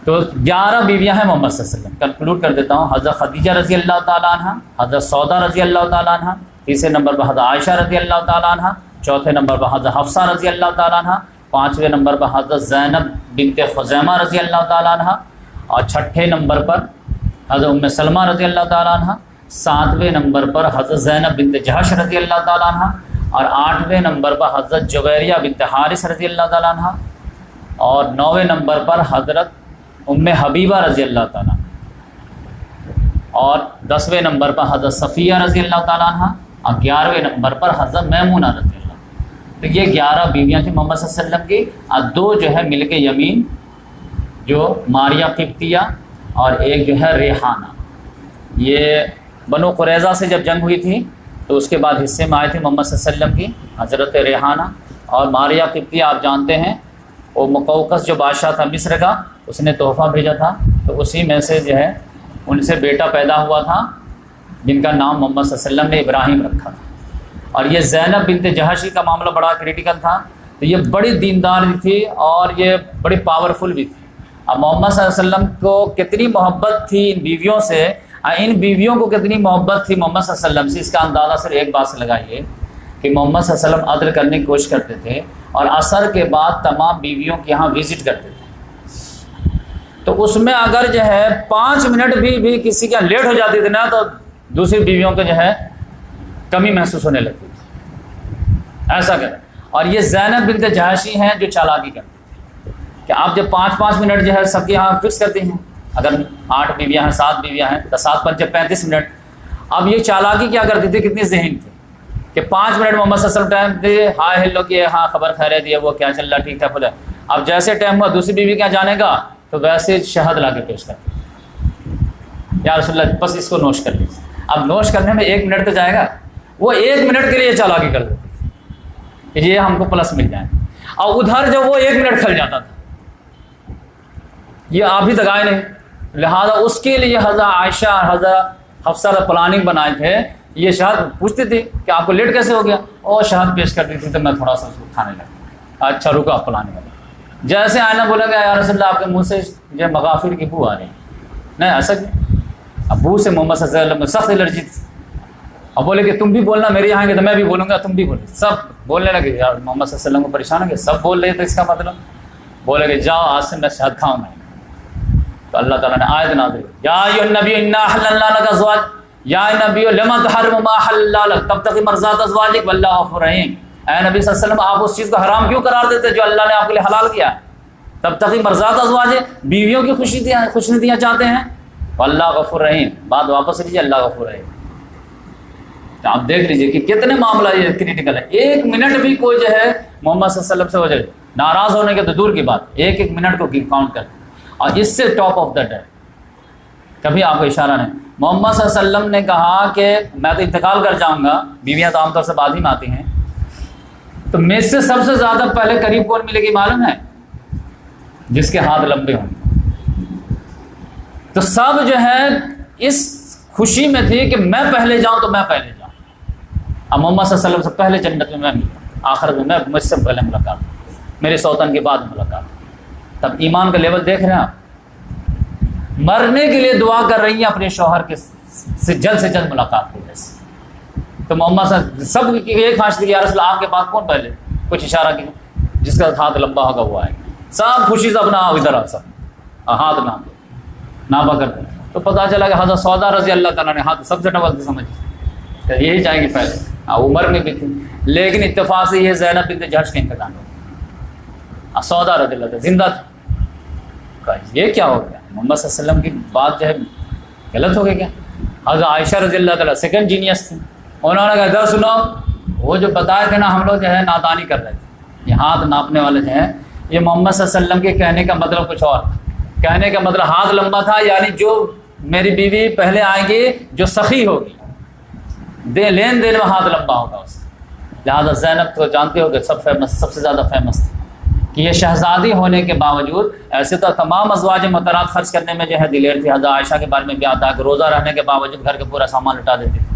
تو 11 بیویاں ہیں محمد صلی اللہ علیہ وسلم، کنکلوڈ کر دیتا ہوں۔ حضرت خدیجہ رضی اللہ تعالیٰ عنہ، حضرت سودا رضی اللہ تعالیٰ عنہ، تیسرے نمبر پر حضرت عائشہ رضی اللہ تعالیٰ عنہ، چوتھے نمبر پر حضرت حفصہ رضی اللہ تعالیٰ عنہ، پانچویں نمبر پر حضرت زینب بنت خزیمہ رضی اللہ تعالیٰ عنہ، اور چھٹے نمبر پر حضرت ام سلمہ رضی اللہ تعالیٰ عنہ، ساتویں نمبر پر حضرت زینب بنت جہش رضی اللہ تعالیٰ عنہ، اور 8ویں نمبر پر حضرت جویریہ بنت حارث رضی اللہ تعالیٰ عنہ، اور 9ویں نمبر پر حضرت ام حبیبہ رضی اللہ تعالیٰ عنہ، اور 10ویں نمبر پر حضرت صفیہ رضی اللہ تعالیٰ عنہ، اور 11ویں نمبر پر حضرت میمونہ رضی اللہ۔ تو یہ 11 بیویاں تھیں محمد صلی اللہ علیہ وسلم کی، اور 2 جو ہے ملک یمین جو ماریہ قبطیہ، اور ایک جو ہے ریحانہ۔ یہ بنو قریظہ سے جب جنگ ہوئی تھی تو اس کے بعد حصے میں آئے تھے محمد صلی اللہ علیہ وسلم کی حضرت ریحانہ، اور ماریہ قبطیہ آپ جانتے ہیں وہ مقوقس جو بادشاہ تھا مصر کا، اس نے تحفہ بھیجا تھا، تو اسی میں سے جو ہے ان سے بیٹا پیدا ہوا تھا جن کا نام محمد صلی اللہ علیہ وسلم نے ابراہیم رکھا تھا۔ اور یہ زینب بنت جہشی کا معاملہ بڑا کریٹیکل تھا، تو یہ بڑی دیندار بھی تھی اور یہ بڑی پاورفل بھی تھی۔ اب محمد صلی اللہ علیہ وسلم کو کتنی محبت تھی ان بیویوں سے، ان بیویوں کو کتنی محبت تھی محمد صلی اللہ علیہ وسلم سے، اس کا اندازہ صرف ایک بات سے لگائیے کہ محمد صلی اللہ علیہ وسلم عدل کرنے کی کوشش کرتے تھے اور عصر کے بعد تمام بیویوں کے یہاں وزٹ کرتے تھے۔ تو اس میں اگر جو ہے 5 منٹ بھی کسی کا لیٹ ہو جاتی تھی نا تو دوسری بیویوں کو جو ہے کمی محسوس ہونے لگتی تھی، ایسا کر۔ اور یہ زینب بنت جہشی ہیں جو چالاکی کرتی تھی کہ آپ جب 5 منٹ جو ہے سب کے یہاں فکس کرتے ہیں، اگر 8 بیویاں ہیں 7 بیویاں ہیں تو 7 5 35 منٹ۔ اب یہ چالاکی کیا کرتی تھی، کتنی ذہین تھی کہ 5 منٹ محمد صلی اللہ علیہ وسلم ٹائم دے، ہائے ہیلو کیے، ہاں خبر خیریت ہے، وہ کیا چل رہا، ٹھیک ٹھاک ہو جائے۔ اب جیسے ٹائم ہوا دوسری بیوی کیا جانے کا تو ویسے شہد لا کے پیش کرتے، یا رسول اللہ بس اس کو نوش کر لیجیے۔ اب نوش کرنے میں 1 منٹ تو جائے گا، وہ 1 منٹ کے لیے چالاکی کر دیتے کہ یہ ہم کو پلس مل جائے، اور ادھر جب وہ 1 منٹ کھل جاتا تھا، یہ آپ ہی دگائے نہیں، لہذا اس کے لیے حضرت عائشہ حضرت حفصہ پلاننگ بنائے تھے۔ یہ شہد پوچھتی تھی کہ آپ کو لیٹ کیسے ہو گیا، اور شہد پیش کرتی تھی تو میں تھوڑا سا اس کو کھانے لگا، اچھا رکا آپ پلاننگ لگا۔ جیسے آئینہ بولا گیا یا رسول اللہ آپ کے منہ سے جو مغافر کی بو آ رہی ہے، نہیں ایسا کیا؟ ابو سے محمد صلی اللہ علیہ وسلم میں سخت الرجی تھی، اب بولے کہ تم بھی بولنا، میرے یہاں گے تو میں بھی بولوں گا، تم بھی بولے، سب بولنے لگے۔ یار محمد صلی اللہ علیہ وسلم کو پریشان ہو گیا، سب بول رہے تھے، اس کا مطلب بولے کہ جاؤ آج سے میں شہد کھاؤں گا۔ تو اللہ تعالیٰ نے آیت نازل کی، یا ایھا النبی انا احللنا لک ازواج، یا نبی لما تحرم ما احل لک تبتغی مرضات ازواجک واللہ غفور رحیم۔ اے نبی صلی اللہ علیہ وسلم آپ اس چیز کو حرام کیوں قرار دیتے جو اللہ نے آپ کے لیے حلال کیا؟ تبتغی مرضات ازواجک، بیویوں کی خوشنودیاں چاہتے ہیں، واللہ غفور رحیم، بات واپس لیجیے، اللہ غفور رحیم۔ آپ دیکھ لیجیے کہ کتنے معاملہ یہ کریٹیکل ہے۔ 1 منٹ بھی کوئی جو ہے محمد صلی اللہ علیہ وسلم سے وجہ ناراض ہونے کے تو دور کی بات، 1 منٹ کو کاؤنٹ کرتے، اور اس سے ٹاپ آف دا ڈے کبھی آپ کو اشارہ نہیں۔ محمد صلی اللہ علیہ وسلم نے کہا کہ میں تو انتقال کر جاؤں گا، بیویاں تو عام طور سے بعد ہی میں آتی ہیں، تو مجھ سے سب سے زیادہ پہلے قریب کون ملے گی معلوم ہے؟ جس کے ہاتھ لمبے ہوں۔ تو سب جو ہے اس خوشی میں تھی کہ میں پہلے جاؤں تو میں پہلے جاؤں۔ اب محمد صلی اللہ علیہ وسلم سے پہلے جنت میں میں ملا، آخرت میں مجھ سے پہلے ملاقات، میرے سوتن کے بعد ملاقات۔ تب ایمان کا لیول دیکھ رہے ہیں آپ۔ مرنے کے لیے دعا کر رہی ہیں اپنے شوہر کے سے جلد ملاقات کی وجہ سے. تو محمد صلی اللہ علیہ وسلم سب یہ خواہش تھی کہ یا رسول اللہ آپ کے پاس کون پہلے کچھ اشارہ کیا, جس کا ہاتھ لمبا ہوگا وہ آئے گا. سب خوشی سے اپنا ادھر آ سب ہاتھ ناپا کرتے ہیں. تو پتہ چلا کہ حضرت سودا رضی اللہ تعالیٰ نے ہاتھ سب سے ڈبل تھے, سمجھ یہی چاہیں گے پہلے. عمر میں بھی تھی, لیکن اتفاق سے یہ زینب بنت جہش کا انتقال ہو گیا. سودا رضی اللہ تعالیٰ زندہ تھا. یہ کیا ہو گیا؟ محمد صلی اللہ علیہ وسلم کی بات جو ہے غلط ہو گئی کیا؟ حضرت عائشہ رضی اللہ تعالیٰ سیکنڈ جینیس تھی, انہوں نے کہا ادھر سنو, وہ جو بتائے تھے نا ہم لوگ جو ہے نادانی کر رہے تھے. یہ ہاتھ ناپنے والے جو ہیں یہ محمد صلی اللہ علیہ وسلم کے کہنے کا مطلب کچھ اور تھا. کہنے کا مطلب ہاتھ لمبا تھا, یعنی جو میری بیوی پہلے آئے گی جو سخی ہوگی لین دین میں ہاتھ لمبا ہوگا اس کا. لہٰذا زینب تو جانتے ہو کہ سب سے زیادہ فیمس تھی کہ یہ شہزادی ہونے کے باوجود, ایسے تو تمام ازواج مطہرات خرچ کرنے میں جو ہے دلیر تھی. حضرت عائشہ کے بارے میں بھی آتا ہے کہ روزہ رہنے کے باوجود گھر کے پورا سامان لٹا دیتی تھی.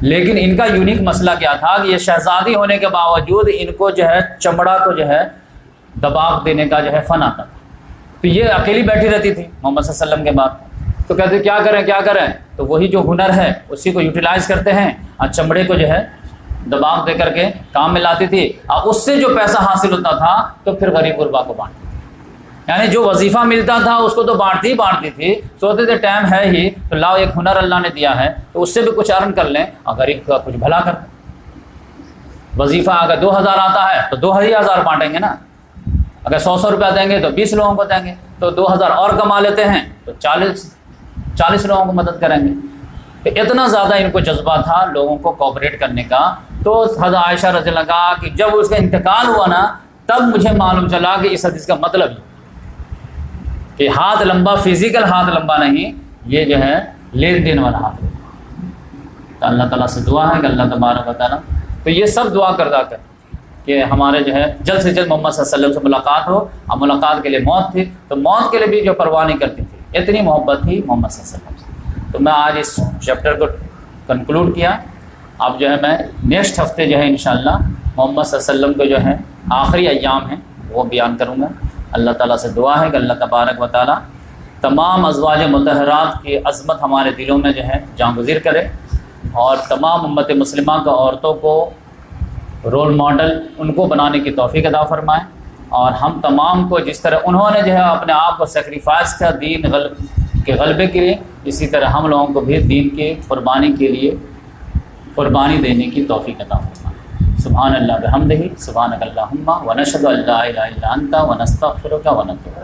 لیکن ان کا یونیک مسئلہ کیا تھا کہ یہ شہزادی ہونے کے باوجود ان کو جو ہے چمڑا کو جو ہے دباغ دینے کا جو ہے فن آتا تھا. تو یہ اکیلی بیٹھی رہتی تھی محمد صلی اللہ علیہ وسلم کے بعد. تو کہتے کیا کریں, تو وہی جو ہنر ہے اسی کو یوٹیلائز کرتے ہیں اور چمڑے کو جو ہے دباغ دے کر کے کام میں لاتی تھی, اور اس سے جو پیسہ حاصل ہوتا تھا تو پھر غریب غربا کو بانٹتی تھی. یعنی جو وظیفہ ملتا تھا اس کو تو بانٹتی تھی. سوچتے تھے ٹائم ہے ہی تو لاؤ ایک ہنر اللہ نے دیا ہے تو اس سے بھی کچھ ارن کر لیں اور غریب کا کچھ بھلا کر. وظیفہ اگر 2000 آتا ہے تو 2000 بانٹیں گے نا, اگر 100 روپیہ دیں گے تو 20 لوگوں کو دیں گے, تو 2000 اور کما لیتے ہیں تو 40 لوگوں کو مدد کریں گے. تو اتنا زیادہ ان کو جذبہ تھا لوگوں کو کوآپریٹ کرنے کا. تو حضرت عائشہ رضی اللہ عنہا کہ جب اس کا انتقال ہوا نا تب مجھے معلوم چلا کہ اس حدیث کا مطلب یہ کہ ہاتھ لمبا فزیکل ہاتھ لمبا نہیں, یہ جو ہے لین دین والا ہاتھ. تو اللہ تعالیٰ سے دعا ہے کہ اللہ تبارک و تعالیٰ, تو یہ سب دعا کرتا کر کہ ہمارے جو ہے جلد سے جلد محمد صلی اللہ علیہ وسلم سے ملاقات ہو. اور ملاقات کے لیے موت تھی تو موت کے لیے بھی جو پرواہ نہیں کرتی تھی, اتنی محبت تھی محمد صلی اللہ علیہ وسلم سے. تو میں آج اس چیپٹر کو کنکلوڈ کیا. اب جو ہے میں نیکسٹ ہفتے جو ہے انشاءاللہ محمد صلی اللہ علیہ وسلم کے جو ہے آخری ایام ہیں وہ بیان کروں گا. اللہ تعالیٰ سے دعا ہے کہ اللہ تبارک و تعالیٰ تمام ازواج مطہرات کی عظمت ہمارے دلوں میں جو ہے جاگزیر کرے, اور تمام امت مسلمہ کا عورتوں کو رول ماڈل ان کو بنانے کی توفیق عطا فرمائے. اور ہم تمام کو جس طرح انہوں نے جو ہے اپنے آپ کو سیکریفائس کیا دین کے غلبے کے لیے, اسی طرح ہم لوگوں کو بھی دین کے قربانی کے لیے قربانی دینے کی توفیق عطا فرمائے. سبحان اللہ بحمدہ, سبحانک اللہم ونشہد ان لا الہ الا انت ونستغفرک ونتوب